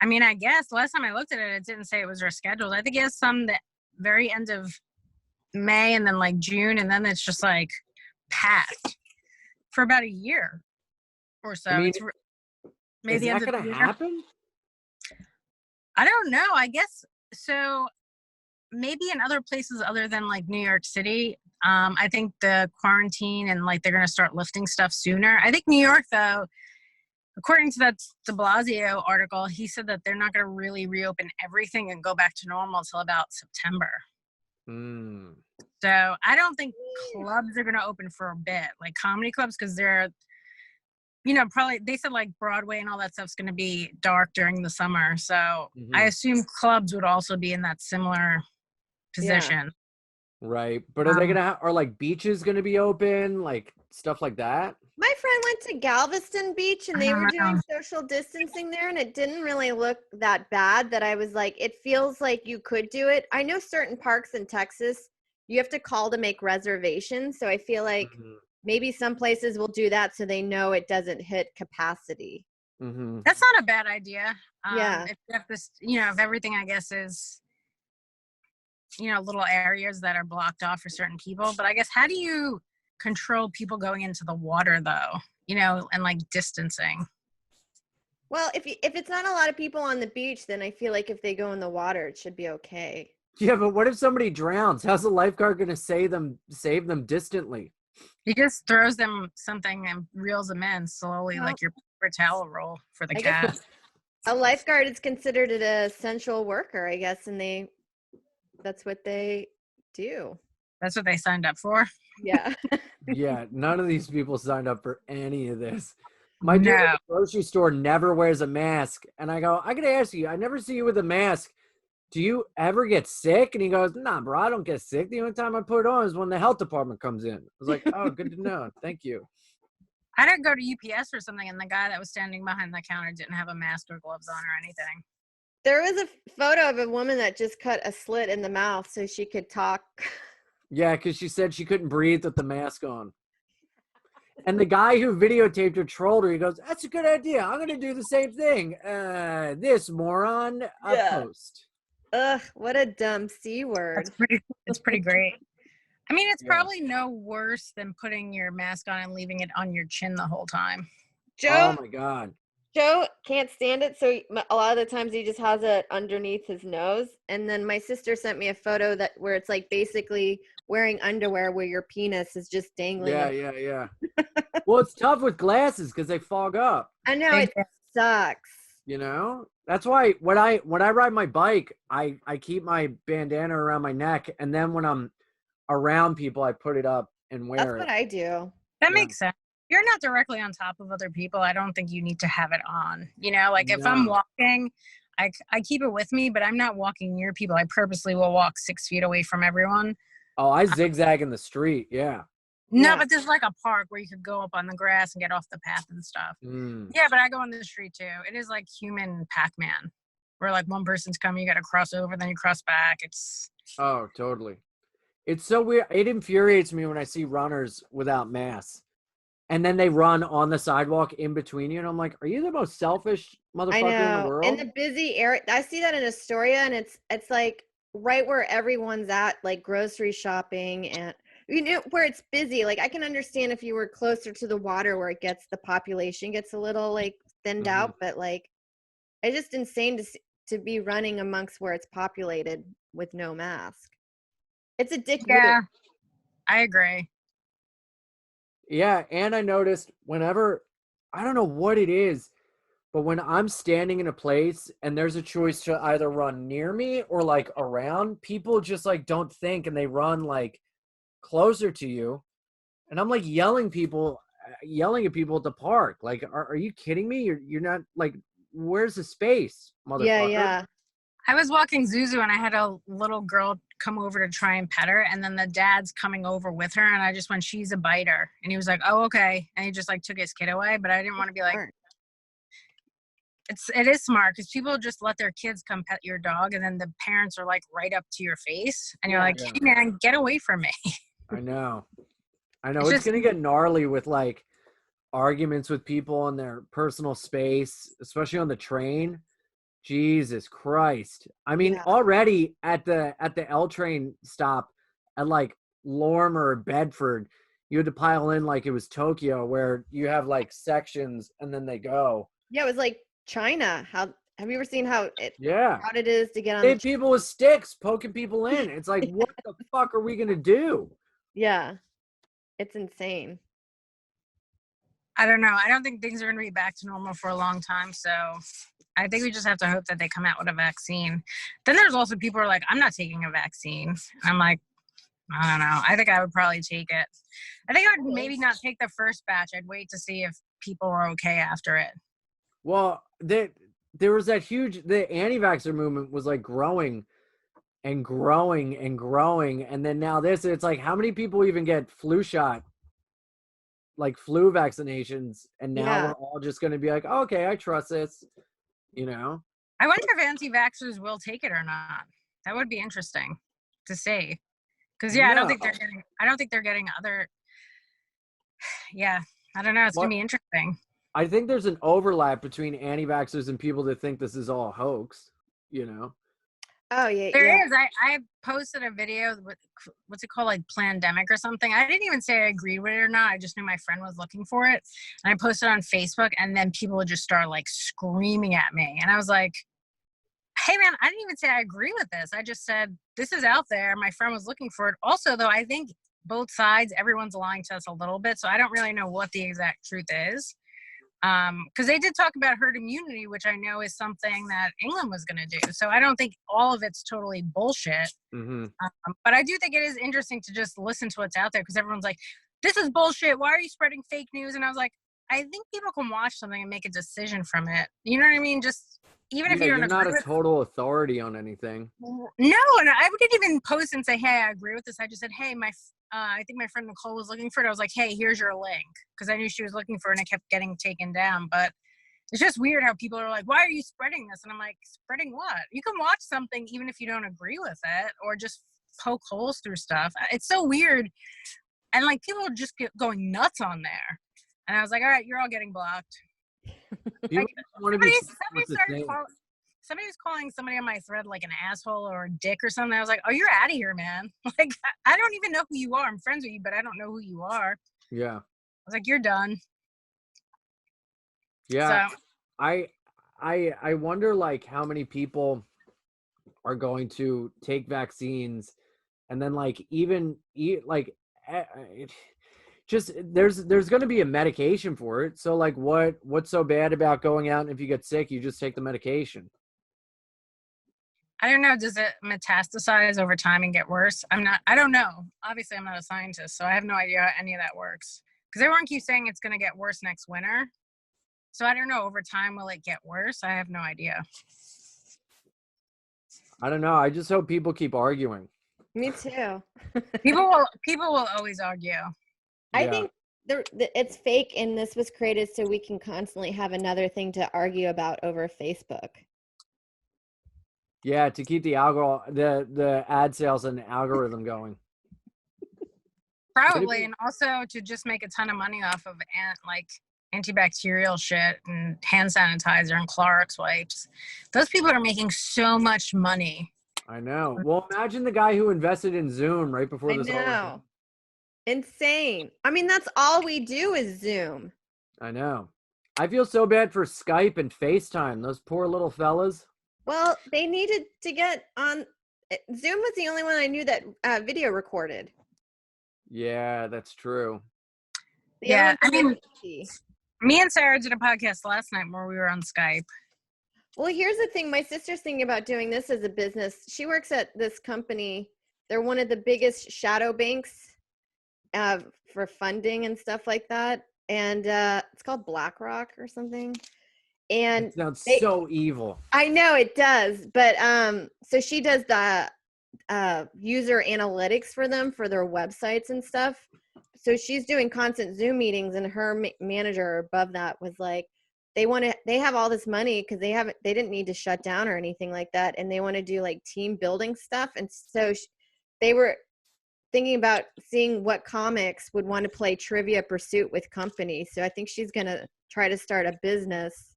I mean, I guess last time I looked at it, it didn't say it was rescheduled. I think he has some the very end of May and then like June, and then it's just like packed for about a year or so. I mean, maybe is the that end of gonna the year. happen? I don't know. I guess so. Maybe in other places other than like New York City. I think the quarantine and like they're gonna start lifting stuff sooner. I think New York though, according to that de Blasio article, he said that they're not gonna really reopen everything and go back to normal until about September. Mm. So I don't think clubs are going to open for a bit, like comedy clubs, because they're, probably they said like Broadway and all that stuff's going to be dark during the summer. So I assume clubs would also be in that similar position. Right. But are they gonna are like beaches gonna be open, like stuff like that? My friend went to Galveston Beach and they were doing Wow. social distancing there, and it didn't really look that bad that I was like, it feels like you could do it. I know certain parks in Texas, you have to call to make reservations. So I feel like maybe some places will do that so they know it doesn't hit capacity. That's not a bad idea. Yeah. If you have this, if everything, I guess, is, little areas that are blocked off for certain people. But I guess, how do you control people going into the water though, and like distancing? Well, if it's not a lot of people on the beach, then I feel like if they go in the water, it should be okay. Yeah, but what if somebody drowns? How's the lifeguard gonna save them distantly? He just throws them something and reels them in slowly, like your paper towel roll for the I guess cat. a lifeguard is considered an essential worker, I guess, and that's what they do. That's what they signed up for. Yeah. Yeah, none of these people signed up for any of this. My dude at the grocery store never wears a mask. And I go, I gotta ask you, I never see you with a mask. Do you ever get sick? And he goes, nah, bro, I don't get sick. The only time I put it on is when the health department comes in. I was like, oh, good to know. Thank you. I didn't go to UPS or something, and the guy that was standing behind the counter didn't have a mask or gloves on or anything. There was a photo of a woman that just cut a slit in the mouth so she could talk. Yeah, because she said she couldn't breathe with the mask on. And the guy who videotaped her trolled her. He goes, that's a good idea. I'm going to do the same thing. This moron, post. Ugh, what a dumb C word. It's pretty great. I mean, it's probably no worse than putting your mask on and leaving it on your chin the whole time. Joe, oh my God. Joe can't stand it, so a lot of the times he just has it underneath his nose. And then my sister sent me a photo where it's like basically wearing underwear where your penis is just dangling. Yeah. Well, it's tough with glasses because they fog up. I know, it sucks. That's why when I ride my bike, I keep my bandana around my neck, and then when I'm around people, I put it up and wear it. That's what I do. That makes sense. You're not directly on top of other people. I don't think you need to have it on. Like if I'm walking, I keep it with me, but I'm not walking near people. I purposely will walk 6 feet away from everyone. Oh, I zigzag in the street. Yeah. No, but there's like a park where you could go up on the grass and get off the path and stuff. Yeah, but I go in the street too. It is like human Pac-Man, where like one person's coming, you got to cross over, then you cross back. Oh, totally. It's so weird. It infuriates me when I see runners without masks. And then they run on the sidewalk in between you. And I'm like, are you the most selfish motherfucker in the world? In the busy area. I see that in Astoria, and it's like right where everyone's at, like grocery shopping, and where it's busy. Like I can understand if you were closer to the water where the population gets a little like thinned out, but like it's just insane to be running amongst where it's populated with no mask. It's a dick move. Yeah, I agree. Yeah, and I noticed whenever, I don't know what it is, but when I'm standing in a place and there's a choice to either run near me or like around, people just like don't think and they run like closer to you. And I'm like yelling at people at the park. Like, are you kidding me? You're not like, where's the space, motherfucker? Yeah. I was walking Zuzu and I had a little girl come over to try and pet her, and then the dad's coming over with her, and I just went, she's a biter. And he was like, oh, okay. And he just like took his kid away, but I didn't want to be like, it is smart because people just let their kids come pet your dog, and then the parents are like right up to your face, and you're like, hey man, get away from me. I know. It's going to get gnarly with like arguments with people in their personal space, especially on the train. Jesus Christ. I mean, already at the L train stop at like Lorme or Bedford, you had to pile in like it was Tokyo, where you have like sections and then they go. Yeah, it was like China. Have you ever seen how crowded it is to get on? They have people with sticks poking people in. It's like, what the fuck are we gonna do? Yeah, it's insane. I don't know. I don't think things are going to be back to normal for a long time. So I think we just have to hope that they come out with a vaccine. Then there's also people who are like, I'm not taking a vaccine. I'm like, I don't know. I think I would probably take it. I think I would maybe not take the first batch. I'd wait to see if people were okay after it. Well, there was that the anti-vaxxer movement was like growing and growing and growing. And then now it's like, how many people even get flu shot, like flu vaccinations? And now we're all just going to be like, oh, okay, I trust this, you know? I wonder if anti-vaxxers will take it or not. That would be interesting to see. Because I don't think they're getting other. Yeah, I don't know. It's gonna be interesting. I think there's an overlap between anti-vaxxers and people that think this is all a hoax, you know? Oh yeah, there is. I posted a video with what's it called, like Plandemic or something. I didn't even say I agreed with it or not. I just knew my friend was looking for it, and I posted it on Facebook, and then people would just start like screaming at me, and I was like, hey man, I didn't even say I agree with this. I just said, this is out there. My friend was looking for it. Also, though, I think both sides, everyone's lying to us a little bit. So I don't really know what the exact truth is. Because they did talk about herd immunity, which I know is something that England was going to do. So I don't think all of it's totally bullshit. Mm-hmm. But I do think it is interesting to just listen to what's out there, because everyone's like, this is bullshit. Why are you spreading fake news? And I was like, I think people can watch something and make a decision from it. You know what I mean? Just even if you don't you're not a total authority on anything. No, and I didn't even post and say, hey, I agree with this. I just said, hey, I think my friend Nicole was looking for it. I was like, hey, here's your link, because I knew she was looking for it, and it kept getting taken down. But it's just weird how people are like, why are you spreading this? And I'm like, spreading what? You can watch something even if you don't agree with it, or just poke holes through stuff. It's so weird. And like, people are just going nuts on there. And I was like, all right, you're all getting blocked. Like, somebody was calling somebody on my thread like an asshole or a dick or something. I was like, oh, you're out of here, man. Like, I don't even know who you are. I'm friends with you, but I don't know who you are. Yeah. I was like, you're done. Yeah. So, I wonder like how many people are going to take vaccines and then like just there's going to be a medication for it. So like what's so bad about going out, and if you get sick, you just take the medication? I don't know. Does it metastasize over time and get worse? I don't know. Obviously, I'm not a scientist, so I have no idea how any of that works. Because everyone keeps saying it's going to get worse next winter. So I don't know. Over time, will it get worse? I have no idea. I don't know. I just hope people keep arguing. Me too. People will always argue. I think it's fake, and this was created so we can constantly have another thing to argue about over Facebook. Yeah, to keep the ad sales and the algorithm going. Probably, and also to just make a ton of money off of antibacterial shit and hand sanitizer and Clorox wipes. Those people are making so much money. I know. Well, imagine the guy who invested in Zoom right before this whole thing. Insane. I mean, that's all we do is Zoom. I know. I feel so bad for Skype and FaceTime. Those poor little fellas. Well, they needed to get on. Zoom was the only one I knew that video recorded. Yeah, that's true. Yeah, I mean, me and Sarah did a podcast last night where we were on Skype. Well, here's the thing. My sister's thinking about doing this as a business. She works at this company. They're one of the biggest shadow banks for funding and stuff like that. And it's called BlackRock or something. And it sounds so evil. I know it does. But so she does the user analytics for them for their websites and stuff. So she's doing constant Zoom meetings, and her manager above that was like, they have all this money because they didn't need to shut down or anything like that. And they want to do like team building stuff. And so they were thinking about seeing what comics would want to play Trivia Pursuit with companies. So I think she's going to try to start a business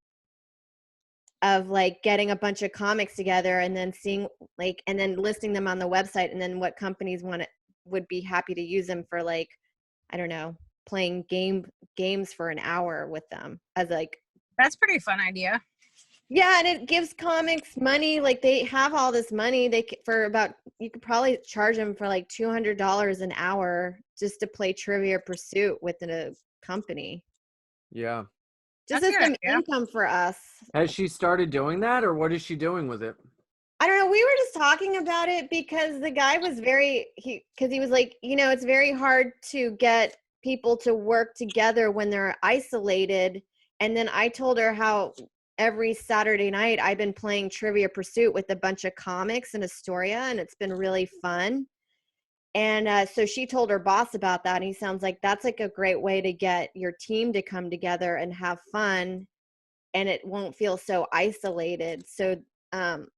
of like getting a bunch of comics together and then seeing like, and then listing them on the website, and then what companies would be happy to use them for, like, I don't know, playing games for an hour with them as like. That's a pretty fun idea. Yeah, and it gives comics money. Like, they have all this money. You could probably charge them for like $200 an hour just to play Trivia Pursuit within a company. Yeah. Just as some income for us. Has she started doing that, or what is she doing with it? I don't know. We were just talking about it because the guy was because he was like, it's very hard to get people to work together when they're isolated. And then I told her how every Saturday night I've been playing Trivia Pursuit with a bunch of comics in Astoria, and it's been really fun. And so she told her boss about that, and he sounds like that's like a great way to get your team to come together and have fun, and it won't feel so isolated. So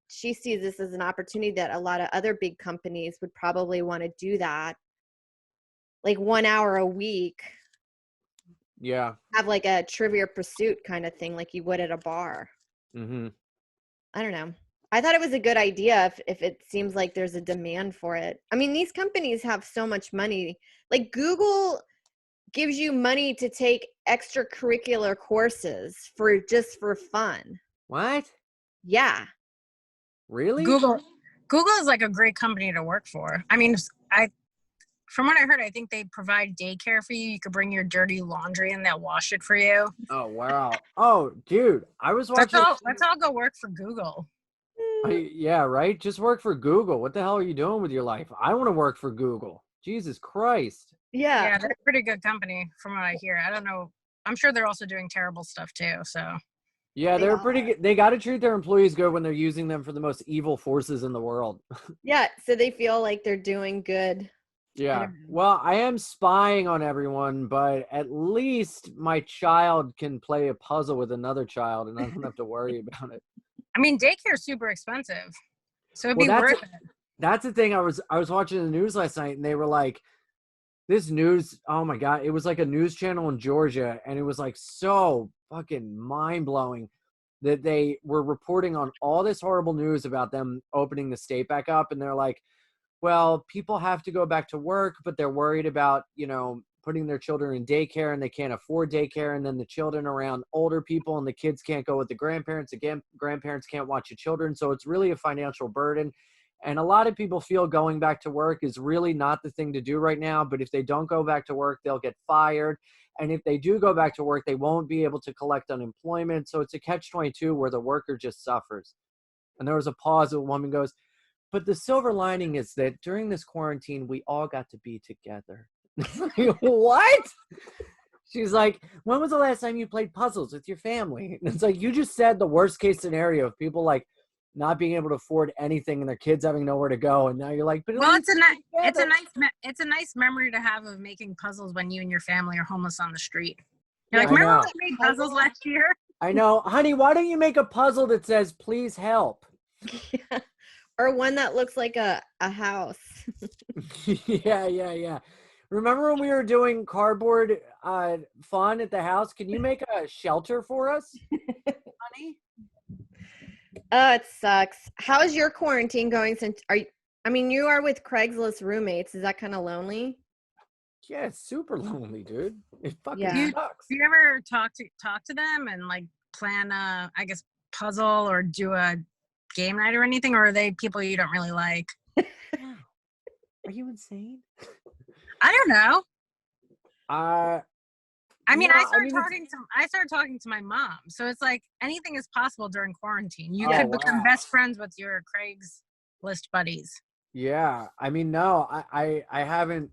she sees this as an opportunity that a lot of other big companies would probably want to do that, like 1 hour a week. Yeah. Have like a Trivia Pursuit kind of thing, like you would at a bar. Mm-hmm. I don't know. I thought it was a good idea if it seems like there's a demand for it. I mean, these companies have so much money. Like Google gives you money to take extracurricular courses for fun. What? Yeah. Really? Google is like a great company to work for. I mean, from what I heard, I think they provide daycare for you. You could bring your dirty laundry and they'll wash it for you. Oh wow. Oh, dude, I was watching. Let's all go work for Google. Yeah, right. Just work for Google. What the hell are you doing with your life? I want to work for Google. Jesus Christ. Yeah. They're a pretty good company from what I hear. I don't know. I'm sure they're also doing terrible stuff too. So Yeah, they're pretty good. They got to treat their employees good when they're using them for the most evil forces in the world. Yeah, so they feel like they're doing good. Yeah. Well, I am spying on everyone, but at least my child can play a puzzle with another child and I don't have to worry about it. I mean, daycare is super expensive. So it'd be worth it. That's the thing. I was watching the news last night and they were like, this news, oh my God, it was like a news channel in Georgia, and it was like so fucking mind-blowing that they were reporting on all this horrible news about them opening the state back up, and they're like, well, people have to go back to work, but they're worried about, putting their children in daycare, and they can't afford daycare, and then the children around older people, and the kids can't go with the grandparents. Again, grandparents can't watch the children, so it's really a financial burden. And a lot of people feel going back to work is really not the thing to do right now. But if they don't go back to work, they'll get fired. And if they do go back to work, they won't be able to collect unemployment. So it's a catch-22 where the worker just suffers. And there was a pause. A woman goes, but the silver lining is that during this quarantine, we all got to be together. What? She's like, when was the last time you played puzzles with your family? And it's like, you just said the worst case scenario of people like not being able to afford anything and their kids having nowhere to go, and now you're like, but well, it's a nice memory to have of making puzzles when you and your family are homeless on the street. You're like, remember when we made puzzles last year? I know, honey. Why don't you make a puzzle that says "Please help"? Yeah. Or one that looks like a house. Yeah. Remember when we were doing cardboard fun at the house? Can you make a shelter for us, honey? Oh, it sucks. How's your quarantine going? You are with Craigslist roommates. Is that kind of lonely? Yeah, it's super lonely, dude. It fucking sucks. Do you ever talk to them and like plan a, I guess, puzzle or do a game night or anything, or are they people you don't really like? Are you insane? I don't know. I started talking to my mom, so it's like anything is possible during quarantine. You could become best friends with your Craigslist buddies. Yeah, no, I haven't.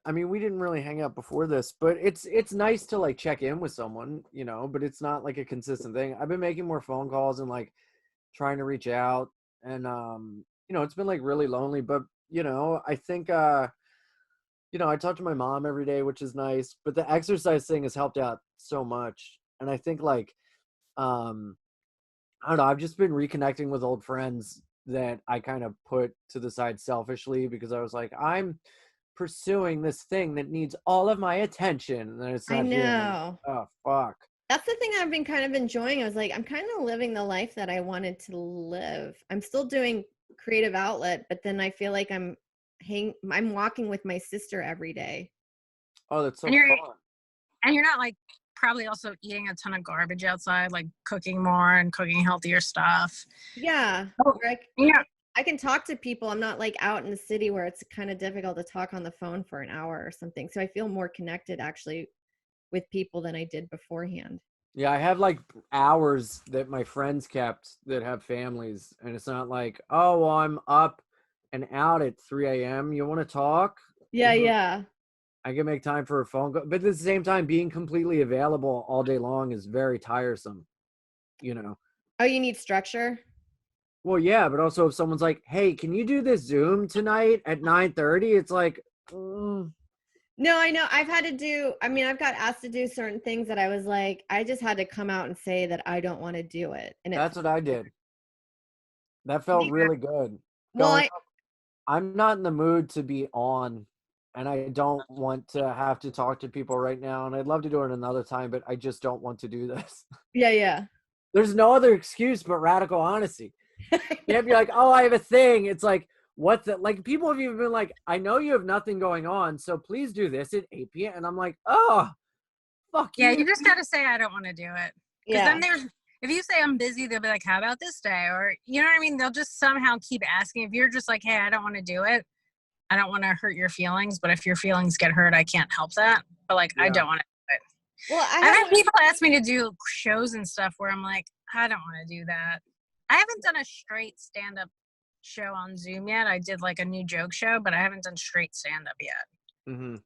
We didn't really hang out before this, but it's nice to like check in with someone, but it's not like a consistent thing. I've been making more phone calls and like trying to reach out, and it's been like really lonely, but I think I talk to my mom every day, which is nice, but the exercise thing has helped out so much. And I think like, I don't know, I've just been reconnecting with old friends that I kind of put to the side selfishly because I was like, I'm pursuing this thing that needs all of my attention. And then it's not know. Oh, fuck. That's the thing I've been kind of enjoying. I was like, I'm kind of living the life that I wanted to live. I'm still doing creative outlet, but then I feel like I'm walking with my sister every day. Oh, that's so fun. And you're not like probably also eating a ton of garbage outside, like cooking more and cooking healthier stuff. Yeah. I can talk to people. I'm not like out in the city where it's kind of difficult to talk on the phone for an hour or something. So I feel more connected actually with people than I did beforehand. Yeah, I have like hours that my friends kept that have families, and it's not like, oh, well, I'm up and out at 3 a.m. You want to talk? Yeah, yeah. I can make time for a phone call, but at the same time, being completely available all day long is very tiresome, you know? Oh, you need structure? Well, yeah, but also if someone's like, hey, can you do this Zoom tonight at 9:30? It's like, No, I know. I've got asked to do certain things that I was like, I just had to come out and say that I don't want to do it. And that's what I did. That I felt think- really good. well, I'm not in the mood to be on, and I don't want to have to talk to people right now. And I'd love to do it another time, but I just don't want to do this. yeah. There's no other excuse but radical honesty. You can't be like, oh, I have a thing. It's like, what the, like, people have even been like, I know you have nothing going on, so please do this at 8 p.m. And I'm like, oh, fuck Yeah, you. you just gotta say I don't want to do it. Because then if you say I'm busy, they'll be like, how about this day? Or you know what I mean? They'll just somehow keep asking. If you're just like, hey, I don't want to do it, I don't want to hurt your feelings, but if your feelings get hurt, I can't help that. But like, I don't want to do it. Well, I've had people ask me to do shows and stuff where I'm like, I don't want to do that. I haven't done a straight stand-up show on Zoom yet. I did like a new joke show, but I haven't done straight stand-up yet. Mm-hmm.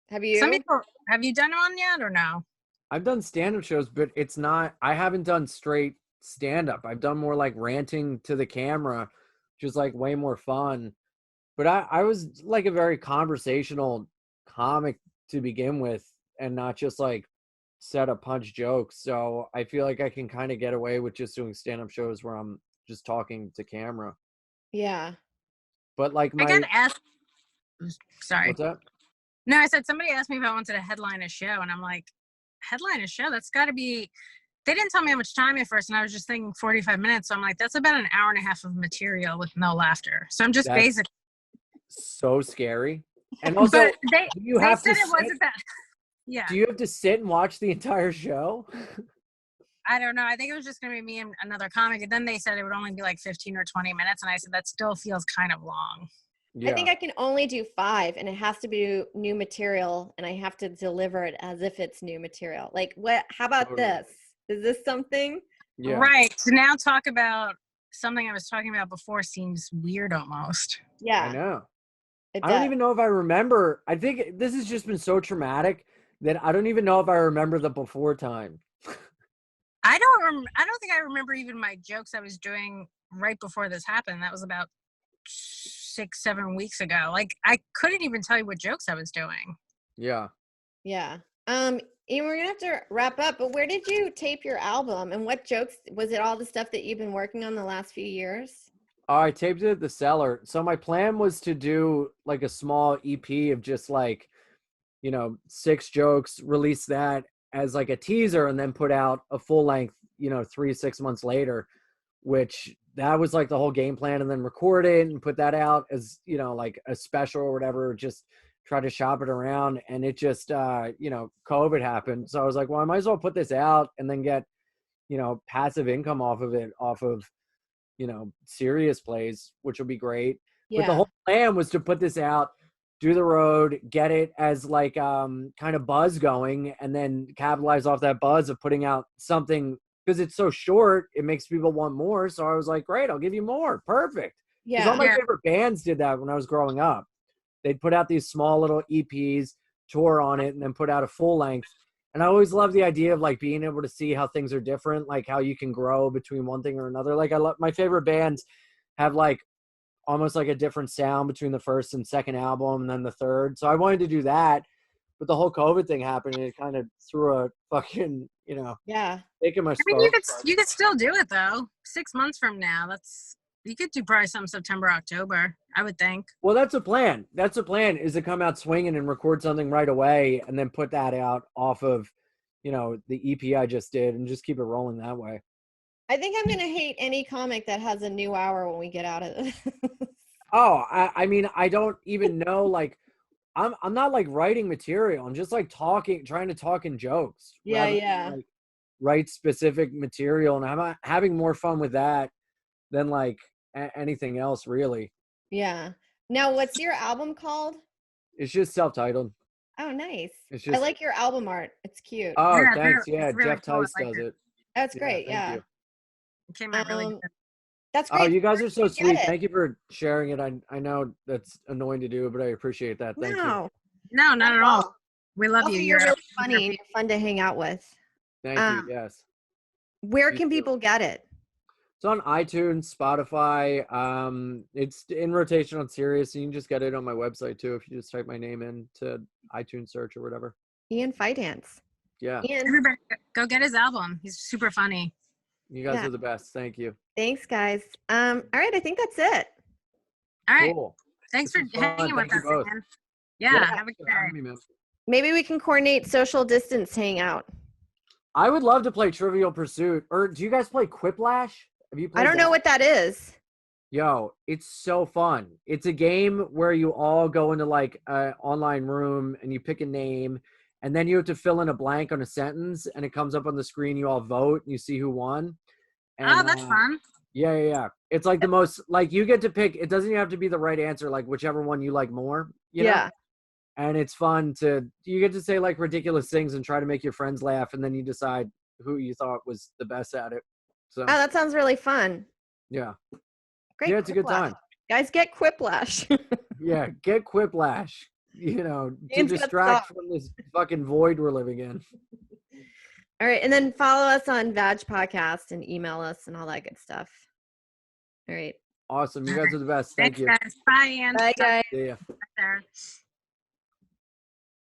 Have you? Some people, have you done one yet or no? I've done stand-up shows, but it's not, I haven't done straight stand-up. I've done more like ranting to the camera, which is like way more fun. But I was like a very conversational comic to begin with, and not just like set up punch jokes. So I feel like I can kind of get away with just doing stand-up shows where I'm just talking to camera. Yeah. But like I got asked. Sorry. What's that? No, I said somebody asked me if I wanted to headline a show, and I'm like, headline a show? That's got to be. They didn't tell me how much time at first, and I was just thinking 45 minutes. So I'm like, that's about an hour and a half of material with no laughter. So I'm just basically so scary. And also, but they have said to it wasn't that. Yeah. Do you have to sit and watch the entire show? I don't know. I think it was just going to be me and another comic. And then they said it would only be like 15 or 20 minutes. And I said, that still feels kind of long. Yeah. I think I can only do 5, and it has to be new material, and I have to deliver it as if it's new material. Like, what? How about this? Is this something? Yeah. Right. So now talk about something I was talking about before seems weird almost. Yeah. I know. I don't even know if I remember. I think this has just been so traumatic that I don't even know if I remember the before time. I don't think I remember even my jokes I was doing right before this happened. That was about 6-7 weeks ago. Like, I couldn't even tell you what jokes I was doing. Yeah. Yeah. Ian, we're gonna have to wrap up, but where did you tape your album, and what jokes was it? All the stuff that you've been working on the last few years? Oh, I taped it at the Cellar. So my plan was to do like a small EP of just like, 6 jokes, release that as like a teaser, and then put out a full length, 3-6 months later, which that was like the whole game plan, and then record it and put that out as, like a special or whatever, just try to shop it around. And it just, COVID happened. So I was like, well, I might as well put this out and then get, passive income off of it, off of, serious plays, which will be great. Yeah. But the whole plan was to put this out, do the road, get it as like kind of buzz going, and then capitalize off that buzz of putting out something, because it's so short, it makes people want more. So I was like, great, I'll give you more. Perfect. Because all my favorite bands did that when I was growing up. They'd put out these small little EPs, tour on it, and then put out a full length. And I always love the idea of like being able to see how things are different, like how you can grow between one thing or another. Like I love my favorite bands have like almost like a different sound between the first and second album and then the third. So I wanted to do that, but the whole COVID thing happened and it kind of threw a fucking, taking my I mean, you could still do it though. 6 months from now, you could do probably some September, October, I would think. Well, that's a plan. That's a plan, is to come out swinging and record something right away and then put that out off of, the EP I just did, and just keep it rolling that way. I think I'm going to hate any comic that has a new hour when we get out of this. Oh, I mean, I don't even know, like, I'm not like writing material. I'm just like trying to talk in jokes. Yeah, than, yeah. like, write specific material, and I'm having more fun with that than like anything else, really. Yeah. Now, what's your album called? It's just self-titled. Oh, nice. It's I just like your album art. It's cute. oh, Yeah, thanks. it's Yeah, really Jeff cool. I Tice like does it. it. That's Yeah, great. thank Yeah. you. It came out really Um, good. that's Oh, great. you guys are so Where can you sweet. get it? Thank you for sharing it. I know that's annoying to do, but I appreciate that. Thank you. No, No, not at all. We love also, you. you're really absolutely funny and you're fun to hang out with. Thank you. Yes. Where You can too. people get it? It's on iTunes, Spotify. It's in rotation on Sirius. You can just get it on my website too if you just type my name into iTunes search or whatever. Ian Fidance. Yeah. Ian, Everybody go get his album. He's super funny. You guys Yeah. are the best. Thank you. thanks, guys. All right, I think that's it. All right. Cool. Thanks This for was fun. hanging with Thank you us, both. man. Yeah, Yeah, have a thanks good for having day. me, man. Maybe we can coordinate social distance hangout. I would love to play Trivial Pursuit. Or do you guys play Quiplash? Have you played I don't know that? what that is. Yo, it's so fun. It's a game where you all go into like an online room and you pick a name and then you have to fill in a blank on a sentence and it comes up on the screen. You all vote and you see who won. And, Oh, that's fun. Yeah. It's like the most, like you get to pick, it doesn't even have to be the right answer, like whichever one you like more, you know? And it's fun you get to say like ridiculous things and try to make your friends laugh. And then you decide who you thought was the best at it. So, Oh, that sounds really fun. yeah. Great. Yeah, it's a good Quiplash. time. Guys, get Quiplash. Yeah, get Quiplash, to Ian's got distract stuff. from this fucking void we're living in. All right, and then follow us on Vag Podcast and email us and all that good stuff. All right. Awesome. You guys are the best. Thank Thanks, you. guys. Bye, Ian. Bye, guys. See ya. Bye there.